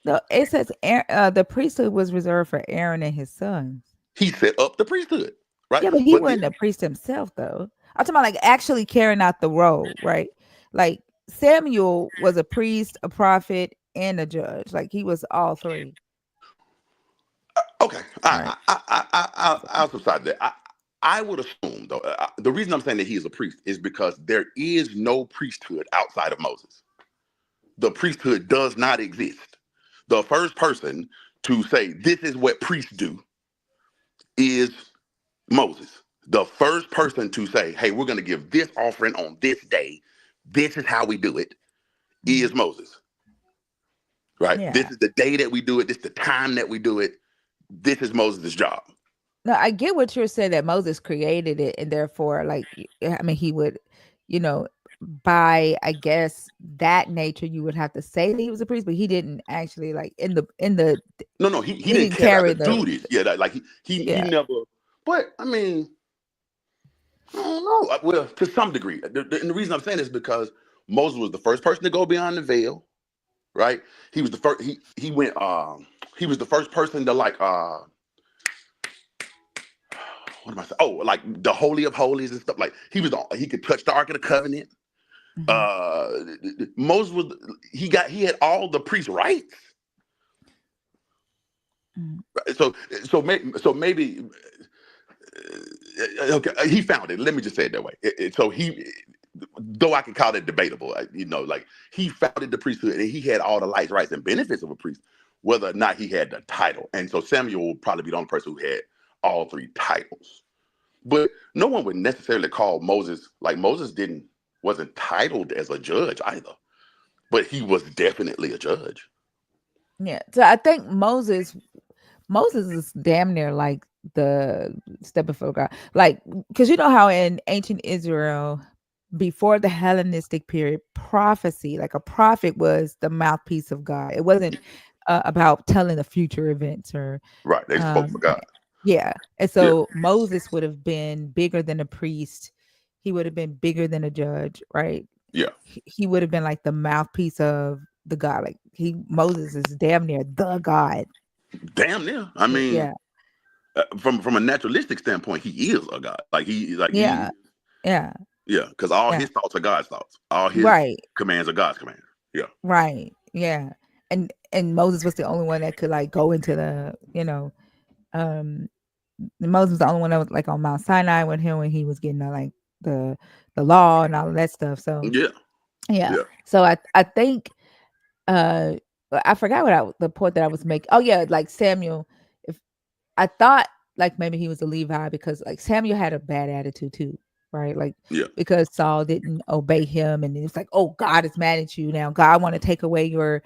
No, it says the priesthood was reserved for Aaron and his sons. He set up the priesthood, right? Yeah, but he But wasn't a priest himself, though. I'm talking about like actually carrying out the role, right? Like Samuel was a priest, a prophet, and a judge. Like he was all three, okay, right? I'll subside that. I would assume, though, the reason I'm saying that he is a priest is because there is no priesthood outside of Moses. The priesthood does not exist. The first person to say this is what priests do is Moses. The first person to say, hey, we're going to give this offering on this day, this is how we do it, Mhm. is Moses, right? Yeah. This is the day that we do it, this is the time that we do it, this is Moses' job. No, I get what you're saying that Moses created it, and therefore, like, I mean, he would, you know, by I guess that nature, you would have to say that he was a priest, but he didn't actually like in the No, he he didn't didn't carry out carry the the duties. Yeah, like he yeah. never. But I mean, I don't know. Well, to some degree, and the reason I'm saying this is because Moses was the first person to go beyond the veil, right? He was the first. He went. He was the first person to like. What am I saying? Oh, like the Holy of Holies and stuff. Like he could touch the Ark of the Covenant. Mhm. Uh, Moses was. He had all the priest rights. Mhm. So maybe okay, he found it. Let me just say it that way. So though I can call it debatable, like he founded the priesthood and he had all the rights, rights, and benefits of a priest, whether or not he had the title. And so Samuel will probably be the only person who had all three titles. But no one would necessarily call Moses like Moses wasn't titled as a judge either, but he was definitely a judge. Yeah. So I think Moses is damn near like the step before God. Like, because you know how in ancient Israel, before the Hellenistic period, prophecy, like a prophet was the mouthpiece of God. It wasn't about telling the future events or, Right. They spoke for um, God. yeah. And Yeah. so Moses would have been bigger than a priest. He would have been bigger than a judge, right? Yeah. He would have been like the mouthpiece of the God. Like Moses is damn near the God. Damn near. I mean, Yeah. from a naturalistic standpoint, he is a God. He Yeah. Yeah. yeah, because all Yeah. his thoughts are God's thoughts. All his Right. commands are God's commands. Yeah. Right. Yeah. And Moses was the only one that could like go into the, um Moses was the only one that was like on Mount Sinai with him when he was getting like the the law and all of that stuff. So Yeah. yeah. Yeah. So I think uh I forgot the point that I was making. Oh yeah, like Samuel. If I thought like maybe he was a Levi because like Samuel had a bad attitude too, right? Like Yeah. because Saul didn't obey him, and it's like, oh, God is mad at you now. God want to take away your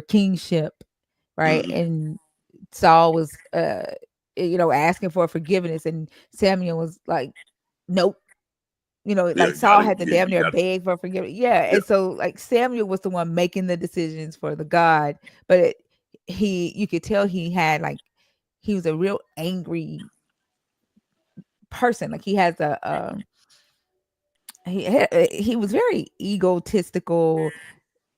kingship, right? Hmm. And Saul was asking for forgiveness, and Samuel was like, nope. Yeah. Like Got Saul it. had to Yeah. damn You near got it. beg for forgiveness. Yeah. Yeah. And so like Samuel was the one making the decisions for the God, but you could tell he had like he was a real angry person. Like he has he was very egotistical.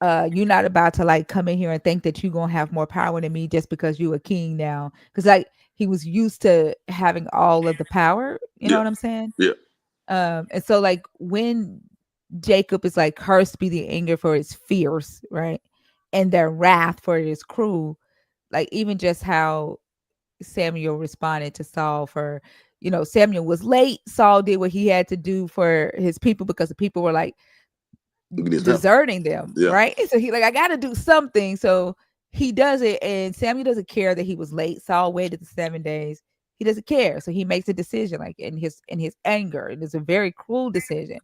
You're not about to like come in here and think that you're gonna have more power than me just because you a king now. Because like he was used to having all of the power. You know Yeah. what I'm saying? Yeah. And so like when Jacob is like cursed be the anger for his fierce, right? And their wrath for his cruel. Like even just how Samuel responded to Saul for, Samuel was late. Saul did what he had to do for his people because the people were like Look at this him. deserting them, Yeah. right? So he like, I gotta do something. So he does it, and Samuel doesn't care that he was late. Saul waited the 7 days. He doesn't care. So he makes a decision like in his anger. And it's a very cruel decision.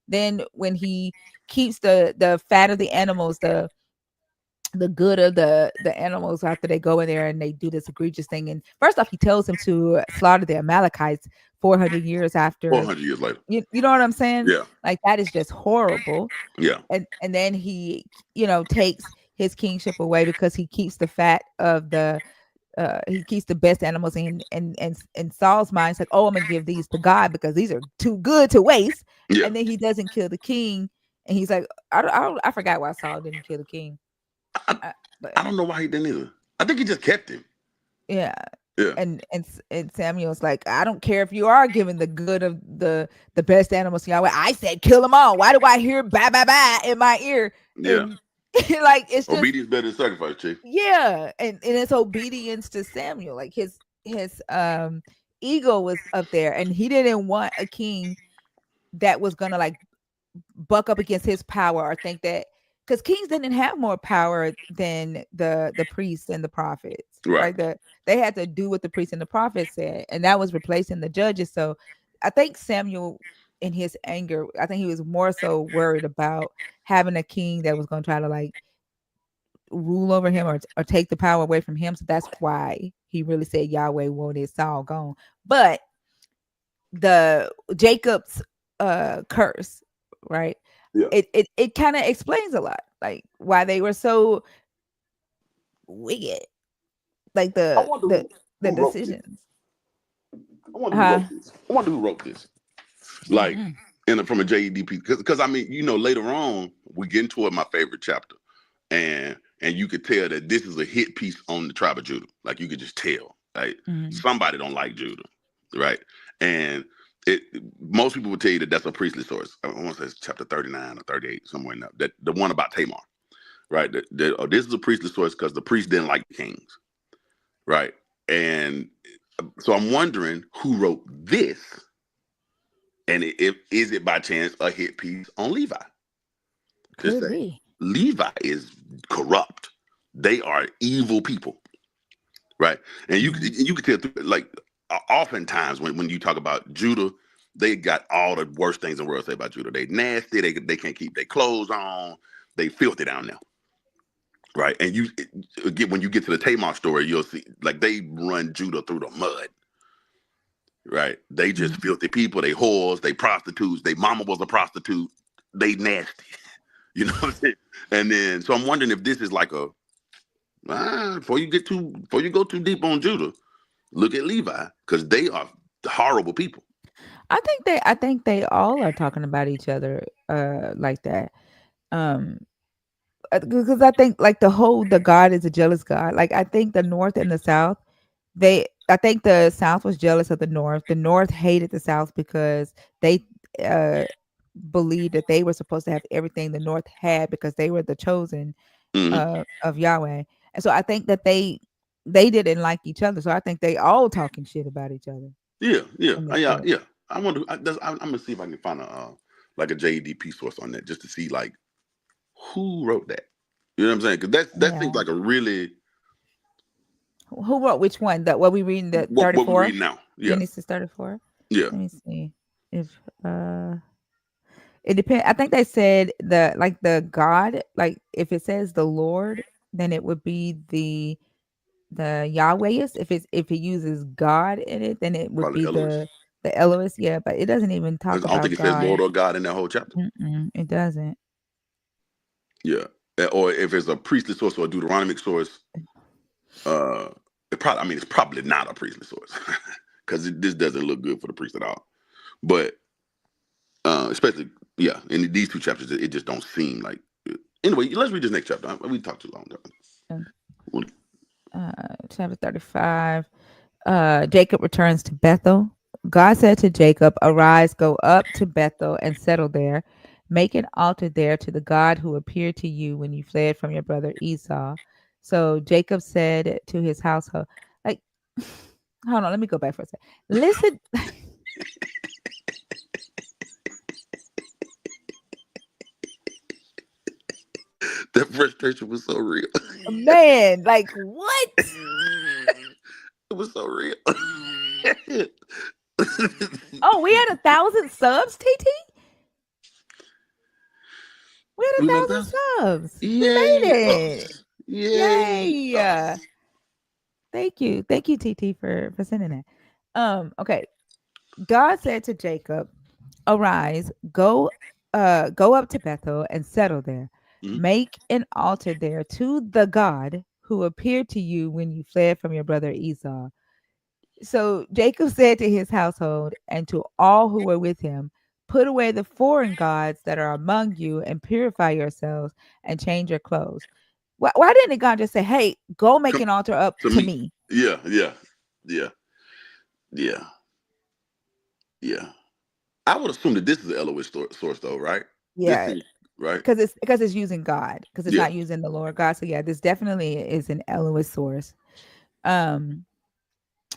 Then when he keeps the fat of the animals, the good of the animals after they go in there and they do this egregious thing. And first off, he tells him to slaughter the Amalekites 400 years after. 400 years later. You know what I'm saying? Yeah. Like that is just horrible. Yeah. And then he takes his kingship away because he keeps the fat of the he keeps the best animals in Saul's mind. It's like, oh, I'm gonna give these to God because these are too good to waste. Yeah. And then he doesn't kill the king, and he's like, I forgot why Saul didn't kill the king. I, uh, but I don't know why he didn't either. I think he just kept him. yeah. Yeah. And Samuel's like, I don't care if you are giving the good of the best animals to Yahweh. I said kill them all. Why do I hear ba ba ba in my ear? Yeah. And like it's just Obedience better than sacrifice, chief. yeah, and it's obedience to Samuel. Like his ego was up there, and he didn't want a king that was gonna like buck up against his power or think that because kings didn't have more power than the priests and the prophets, Right. right? They had to do what the priests and the prophets said, and that was replacing the judges. So I think Samuel in his anger, I think he was more so worried about having a king that was going to try to like rule over him or take the power away from him. So that's why he really said Yahweh wanted Saul gone. But the Jacob's curse, right? Yeah. It kind of explains a lot, like why they were so wicked, like I the wonder the the who wrote this. decisions. I wonder who Huh? wrote this. I wonder who wrote this. Like, Mm-mm. from a JEDP, because I mean, later on we get into it, my favorite chapter, and you could tell that this is a hit piece on the tribe of Judah. Like you could just tell, like Mm-mm. somebody don't like Judah, right? And it most people would tell you that that's a priestly source. I want to say it's chapter 39 or 38, somewhere in there. That the one about Tamar, right? This is a priestly source because the priest didn't like the kings, right? And so I'm wondering who wrote this, and if is it by chance a hit piece on Levi? Just Could say be. Levi is corrupt. They are evil people, right? And you Mm-hmm. you can tell through, like oftentimes when you talk about Judah, they got all the worst things in the world to say about Judah. They nasty. They can't keep their clothes on. They filthy down there, right? And when you get to the Tamar story, you'll see like they run Judah through the mud, right? They just Mhm. filthy people. They whores. They prostitutes. They mama was a prostitute. They nasty. You know what I'm saying? And then, so I'm wondering if this is like a before you go too deep on Judah, look at Levi because they are horrible people. I think they all are talking about each other like that. Um because I think like the God is a jealous God. Like I think the North and the South, I think the South was jealous of the North. The North hated the South because they uh believed that they were supposed to have everything the North had because they were the chosen Hmm. of Yahweh. And so I think that they didn't like each other. So I think they all talking shit about each other Yeah, yeah, in this yeah, book. yeah. I wonder. I'm gonna see if I can find a like a JDP source on that just to see like who wrote that. You know what I'm saying? Because that seems Yeah. like a really Who wrote which one? That what we reading the what we 34? read now. Yeah, Genesis 34? yeah, Let me see. If it depends. I think they said the God, like if it says the Lord, then it would be the Yahwehist. If it uses God in it, then it would probably be Elois. the Elohist. Yeah, but it doesn't even talk I don't think about it says God. Lord or God in that whole chapter. It doesn't. Yeah, or if it's a priestly source or a Deuteronomic source, uh, it probably. I mean, it's probably not a priestly source because this doesn't look good for the priest at all. But especially yeah, in these two chapters, it just don't seem like. Anyway, let's read this next chapter. We talked too long. Uh, Chapter 35. Jacob returns to Bethel. God said to Jacob, "Arise, go up to Bethel and settle there. Make an altar there to the God who appeared to you when you fled from your brother Esau." So Jacob said to his household, like, hold on, let me go back for a second. Listen, That frustration was so real. man, like what? It was so real. Oh, we had 1,000 subs, TT? We had We a went down. 1,000 subs. We Yay made it. us. Yay Yay. us. Thank you. Thank you, TT, for sending that. Okay. God said to Jacob, "Arise, go up to Bethel and settle there. Mhm. Make an altar there to the God who appeared to you when you fled from your brother Esau." So Jacob said to his household and to all who were with him, "Put away the foreign gods that are among you and purify yourselves and change your clothes." Why didn't God just say, "Hey, go make Come an altar up to to me. me"? Yeah, yeah, yeah, yeah, yeah. I would assume that this is the Eloise source, though, right? This Yeah, seems right. because it's using God, because it's Yeah. not using the Lord God. So yeah, this definitely is an Elohist source. Um,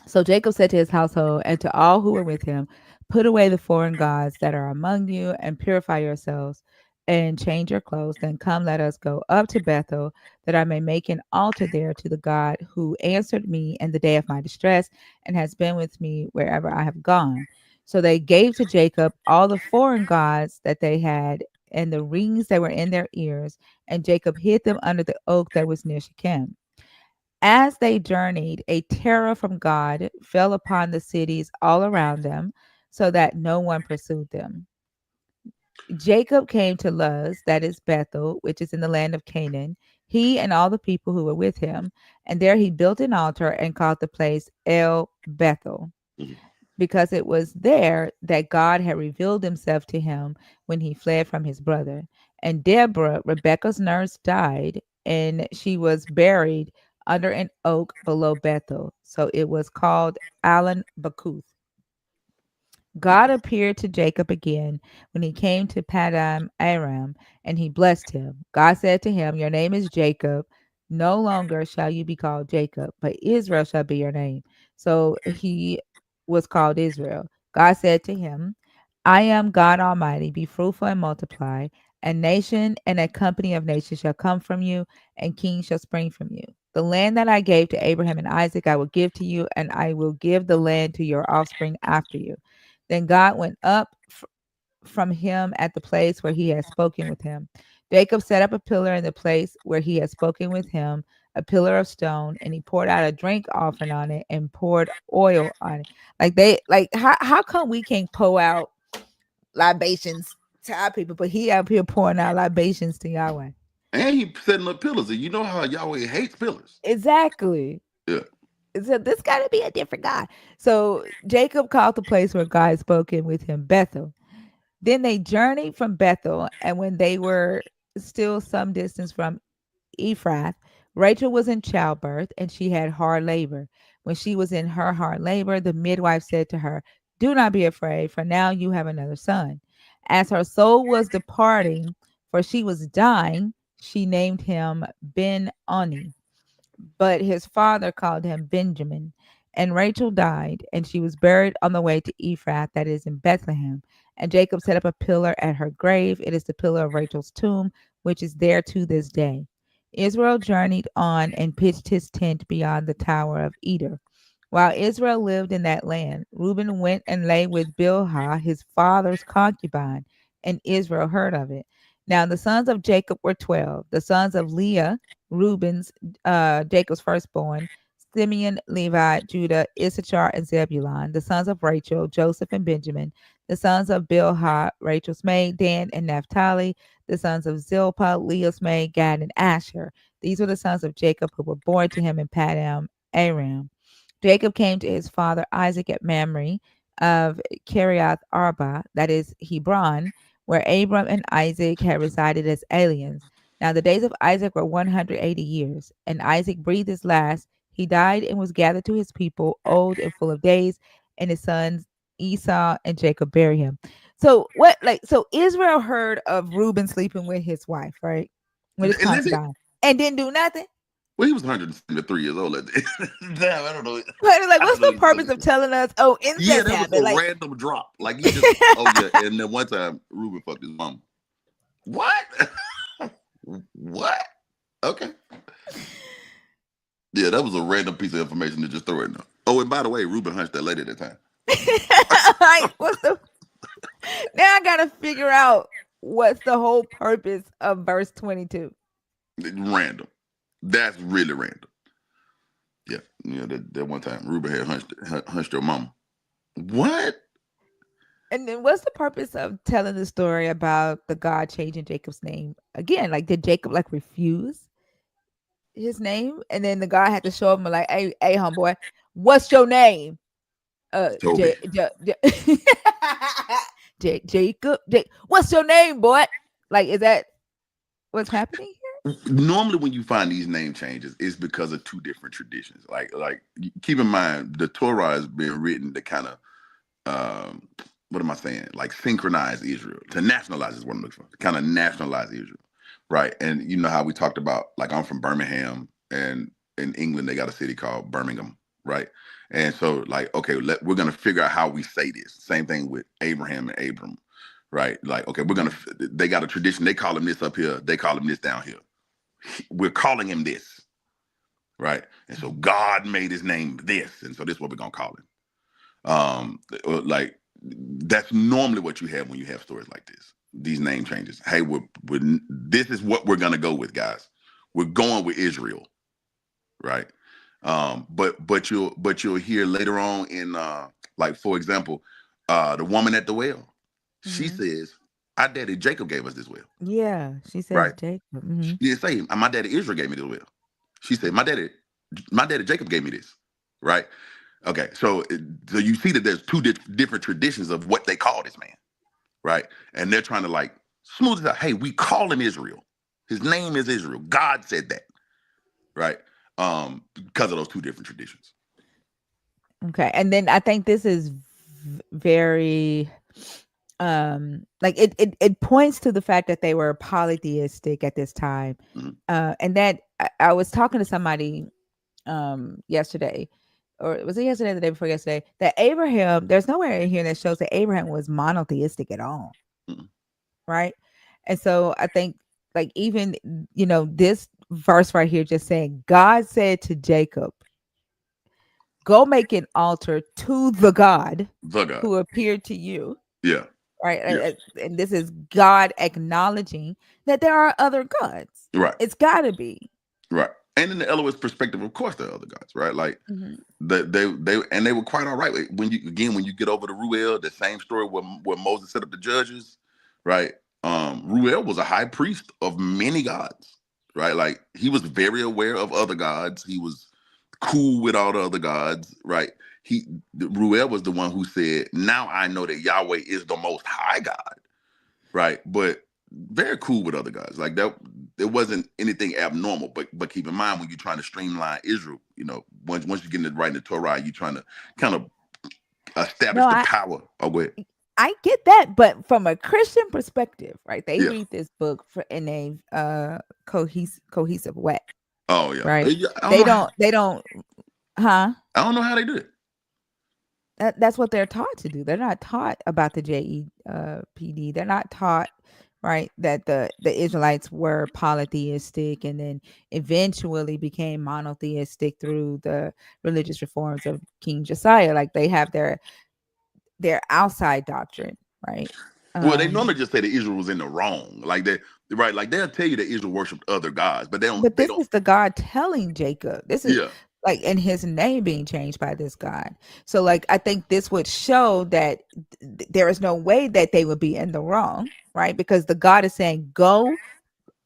So Jacob said to his household and to all who were with him, "Put away the foreign gods that are among you and purify yourselves and change your clothes. Then come, let us go up to Bethel, that I may make an altar there to the God who answered me in the day of my distress and has been with me wherever I have gone." So they gave to Jacob all the foreign gods that they had and the rings that were in their ears, and Jacob hid them under the oak that was near Shechem. As they journeyed, a terror from God fell upon the cities all around them, so that no one pursued them. Jacob came to Luz, that is Bethel, which is in the land of Canaan, he and all the people who were with him, and there he built an altar and called the place El Bethel, Mhm. because it was there that God had revealed himself to him when he fled from his brother. And Deborah, Rebekah's nurse, died, and she was buried under an oak below Bethel. So it was called Alan Bakuth. God appeared to Jacob again when he came to Padam Aram, and he blessed him. God said to him, "Your name is Jacob. No longer shall you be called Jacob, but Israel shall be your name." So he was called Israel. God said to him, "I am God Almighty. Be fruitful and multiply. A nation and a company of nations shall come from you, and kings shall spring from you. The land that I gave to Abraham and Isaac I will give to you, and I will give the land to your offspring after you." Then God went up from him at the place where he had spoken with him. Jacob set up a pillar in the place where he had spoken with him a pillar of stone, and he poured out a drink offering on it and poured oil on it. Like they like how come we can't pour out libations to our people, but he out here pouring out libations to Yahweh? And he setting up pillars. And you know how Yahweh hates pillars. Exactly. Yeah. So this got to be a different God. So Jacob called the place where God had spoken with him Bethel. Then they journeyed from Bethel, and when they were still some distance from Ephrath, Rachel was in childbirth, and she had hard labor. When she was in her hard labor, the midwife said to her, "Do not be afraid, for now you have another son." As her soul was departing, for she was dying, she named him Ben Oni, but his father called him Benjamin. And Rachel died, and she was buried on the way to Ephrath, that is in Bethlehem. And Jacob set up a pillar at her grave. It is the pillar of Rachel's tomb, which is there to this day. Israel journeyed on and pitched his tent beyond the tower of Eder. While Israel lived in that land, Reuben went and lay with Bilhah, his father's concubine, and Israel heard of it. Now the sons of Jacob were 12. The sons of Leah, Reuben's Jacob's firstborn, Simeon, Levi, Judah, Issachar, and Zebulun. The sons of Rachel, Joseph and Benjamin. The sons of Bilhah, Rachel's maid, Dan and Naphtali. The sons of Zilpah, Leah's maid, Gad and Asher. These were the sons of Jacob who were born to him in Padam Aram. Jacob came to his father Isaac at Mamre of Kiriath Arba, that is Hebron, where Abram and Isaac had resided as aliens. Now the days of Isaac were 180 years, and Isaac breathed his last. He died and was gathered to his people, old and full of days, and his sons Esau and Jacob buried him. So what so Israel heard of Reuben sleeping with his wife, right? With his And this it. concubine, and didn't do nothing. Well, he was 173 years old at the Damn, I don't know. But like, I don't what's know the what to purpose say. of telling us, oh, Yeah, incest that was happened? a Like, random drop. Like he just, oh yeah. And then one time, Ruben fucked his mom. What? What? Okay. Yeah, that was a random piece of information to just throw in there. Oh, and by the way, Ruben hunched that lady at the time. like, what's the now I gotta figure out what's the whole purpose of verse 22. Random. That's really random. Yeah, that one time Ruben had hunched your mama. What? And then what's the purpose of telling the story about the God changing Jacob's name again? Like, did Jacob like refuse his name, and then the God had to show him like, hey, homeboy, what's your name? Toby. Jacob. What's your name, boy? Like, is that what's happening Normally when you find these name changes, it's because of two different traditions. Like keep in mind the Torah has been written to kind of what am I saying? Like synchronize Israel, to nationalize is what I'm looking for. Kind of nationalize Israel, right? And you know how we talked about, like I'm from Birmingham, and in England they got a city called Birmingham, right? And so like, okay, we're gonna figure out how we say this. Same thing with Abraham and Abram, right? Like, okay, they got a tradition. They call him this up here. They call him this down here. We're calling him this, right? And so God made his name this, and so this is what we're gonna call him. Like that's normally what you have when you have stories like this. These name changes. Hey, this is what we're gonna go with, guys. We're going with Israel, right? But you'll hear later on in like for example, the woman at the well, she here? says, "Our daddy Jacob gave us this well," Yeah, she says right? Jacob. She didn't say my daddy Israel gave me this well. She said my daddy Jacob gave me this, right? Okay, so you see that there's two different traditions of what they call this man, right? And they're trying to like smooth it out. Hey, we call him Israel. His name is Israel. God said that, right? Because of those two different traditions. Okay, and then I think this is very like it points to the fact that they were polytheistic at this time. Mhm. And that I was talking to somebody yesterday, or was it yesterday or the day before yesterday, that Abraham, there's nowhere in here that shows that Abraham was monotheistic at all, Mhm. right? And so I think like even this verse right here just saying God said to Jacob, go make an altar to the God The God. who appeared to you, Yeah. right? Yeah. And this is God acknowledging that there are other gods. Right. It's got to be. Right. And in the Elohist perspective, of course, there are other gods, right? Like Mhm. they were quite all right. When you get over to Ruel, the same story where Moses set up the judges, right? Ruel was a high priest of many gods, right? Like he was very aware of other gods. He was cool with all the other gods, right? Ruel was the one who said, "Now I know that Yahweh is the Most High God," right? But very cool with other guys. Like that, it wasn't anything abnormal. But keep in mind when you're trying to streamline Israel, once you get into writing the Torah, you're trying to kind of No, establish the power. Oh, go ahead. I get that, but from a Christian perspective, right? They Yeah. read this book for in a cohesive way, Oh yeah. right? Yeah, I don't know. They don't, huh? I don't know how they do it. That's what they're taught to do. They're not taught about the JEPD. They're not taught, right, that the Israelites were polytheistic and then eventually became monotheistic through the religious reforms of King Josiah. Like they have their outside doctrine, right? Well, they normally Um, just say that Israel was in the wrong. Like they right, like they'll tell you that Israel worshipped other gods, but they don't but they this don't is the God telling Jacob. This is yeah. like and his name being changed by this God. So like I think this would show that there is no way that they would be in the wrong, right? Because the God is saying, "Go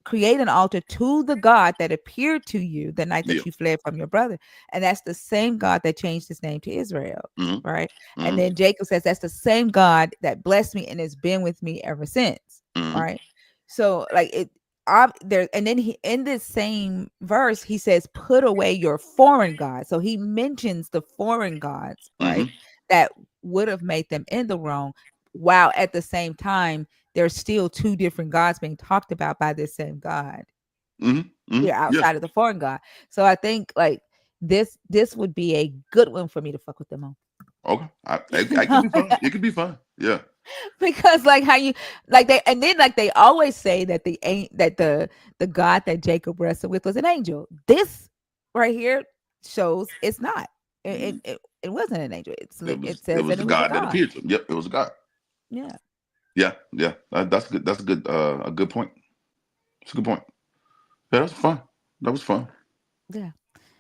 create an altar to the God that appeared to you the night Yeah. that you fled from your brother." And that's the same God that changed his name to Israel, Mm-hmm. right? And Mm-hmm. then Jacob says, "That's the same God that blessed me and has been with me ever since," Mm-hmm. right? So like there, and then he in this same verse he says, "Put away your foreign gods." So he mentions the foreign gods, right? Mm-hmm. That would have made them in the wrong, while at the same time there's still two different gods being talked about by this same God Mm-hmm. Mm-hmm. here Yeah. outside of the foreign God. So I think like this would be a good one for me to fuck with them on. Okay. You I could know? be fun. It could be fun. Yeah. Because like how you like they and then like they always say that the ain't that the God that Jacob wrestled with was an angel. This right here shows it's not. Mm-hmm. It wasn't an angel. It It says was that the it was a God that God. appeared to him. Yep, it was a God. Yeah. Yeah, yeah. That's good. That's a good point. It's a good point. Yeah, that's fun. That was fun. Yeah.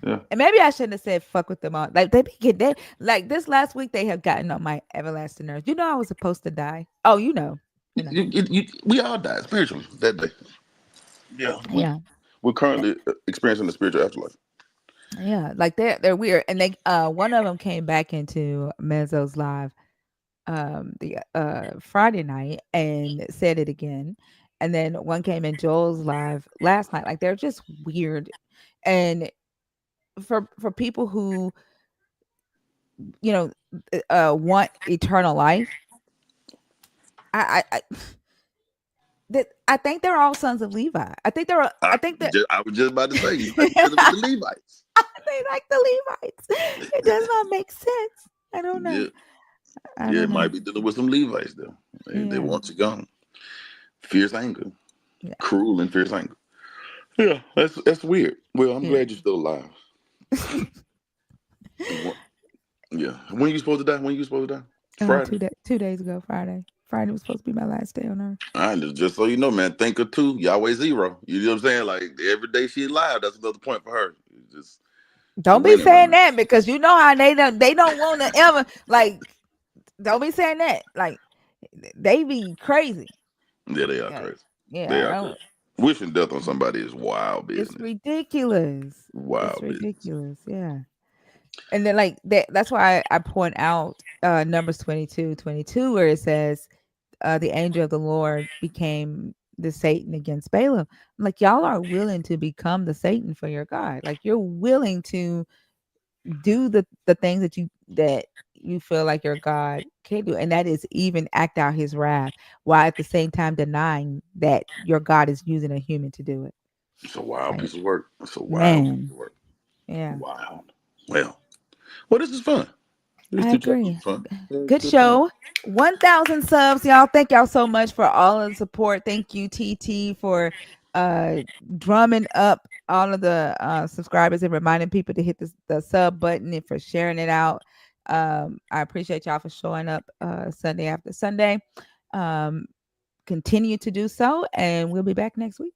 Yeah. And maybe I shouldn't have said fuck with them all. Like they be get they like this last week they have gotten on my everlasting nerves. You know I was supposed to die. Oh, you know. You know. We all died spiritually that day. Yeah, Yeah. we're currently experiencing the spiritual afterlife. Yeah. Like they're weird. And they one of them came back into Mezzo's live the Friday night and said it again. And then one came in Joel's live last night. Like they're just weird. And for people who, you know, want eternal life, I that I think they're all sons of Levi. I think they're I think that I was just about to say you might be dealing with the they Levites. like the Levites. It does not make sense. I don't know. Yeah, I yeah, don't it know. might be dealing with some Levites though. They Yeah. want you gone. Fierce anger, Yeah. cruel and fierce anger. Yeah, that's weird. Well, I'm Yeah. glad you're still alive. Yeah. When you supposed to die? When you supposed to die? Friday. 2 days ago, Friday. Friday was supposed to be my last day on earth. I just so you know, man, think of two, Yahweh zero. You know what I'm saying? Like every day she alive, that's another point for her. She Don't be winning right saying now. that because you know how they don't want to ever like don't be saying that. Like they be crazy. Yeah, they are Yeah. crazy. They Yeah, I are don't crazy. Wishing death on somebody is wild it's business. ridiculous. It's Wild business. ridiculous. Yeah. And then like that's why I point out Numbers 22:22 where it says the angel of the Lord became the Satan against Balaam. I'm like y'all are willing to become the Satan for your God. Like you're willing to do the things that you feel like your God can do, and that is even act out His wrath, while at the same time denying that your God is using a human to do it. It's a wild Like, piece of work. It's a wild piece man, of work. yeah, Wild. Well, this is fun. These I two chapters agree. are fun. Yeah, it's Good good time. show. 1,000 subs, y'all. Thank y'all so much for all of the support. Thank you, TT, for uh drumming up all of the subscribers and reminding people to hit the sub button and for sharing it out. I appreciate y'all for showing up Sunday after Sunday. Um, continue to do so, and we'll be back next week.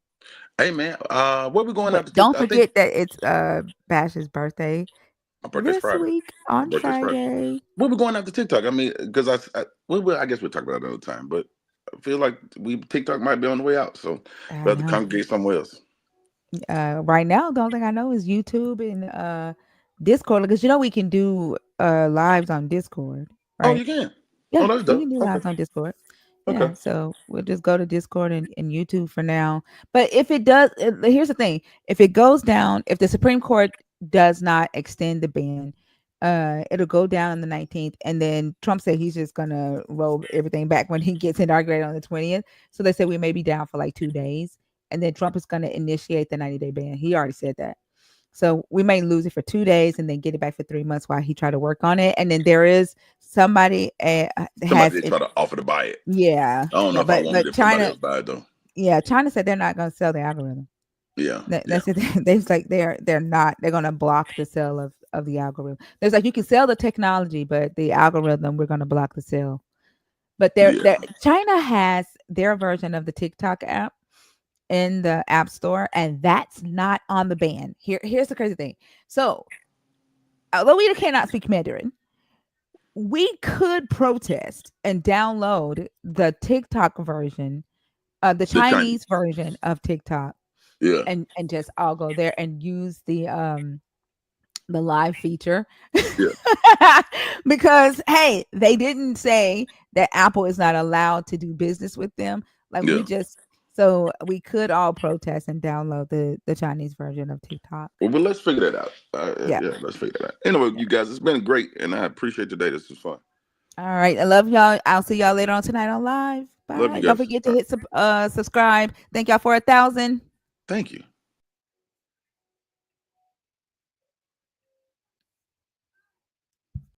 Hey man, where we going Wait, after don't TikTok? I think forget that it's Bash's birthday my birthday's this Friday. week My on birthday's Friday. Friday. Where we going after TikTok? I mean, because I guess we'll talk about it another time. But I feel like we TikTok might be on the way out, so I we have to know. congregate somewhere else. Right now, the only thing I know is YouTube and Discord because we can do lives on Discord, Oh, right? you can. Oh, Yeah, that's we dope. can do Okay. lives on Discord. Okay. Yeah, so we'll just go to Discord and YouTube for now. But if it does, here's the thing: if it goes down, if the Supreme Court does not extend the ban, it'll go down on the 19th, and then Trump said he's just gonna roll everything back when he gets inaugurated on the 20th. So they said we may be down for like 2 days, and then Trump is gonna initiate the 90-day ban. He already said that. So we may lose it for 2 days and then get it back for 3 months while he try to work on it. And then there is somebody Somebody has did it. try to offer to buy it. Yeah, I don't know yeah, if I but want it but if somebody China, else buy it though. yeah, China said they're not going to sell the algorithm. Yeah. Yeah. That's it. They like they're not. They're going to block the sale of the algorithm. There's like you can sell the technology, but the algorithm we're going to block the sale. But Yeah. China has their version of the TikTok app in the app store, and that's not on the ban. Here's the crazy thing. So although we cannot speak Mandarin, we could protest and download the TikTok version, the The Chinese. Chinese version of TikTok, Yeah. and just all go there and use the live feature Yeah. because hey, they didn't say that Apple is not allowed to do business with them. Like we Yeah. just so we could all protest and download the Chinese version of TikTok. Well, but let's figure that out. Yeah. Yeah, let's figure that out. Anyway, you guys, it's been great, and I appreciate today. This was fun. All right. I love y'all. I'll see y'all later on tonight on live. Love you Bye. Don't guys. forget to hit subscribe. Thank y'all for 1,000. Thank you.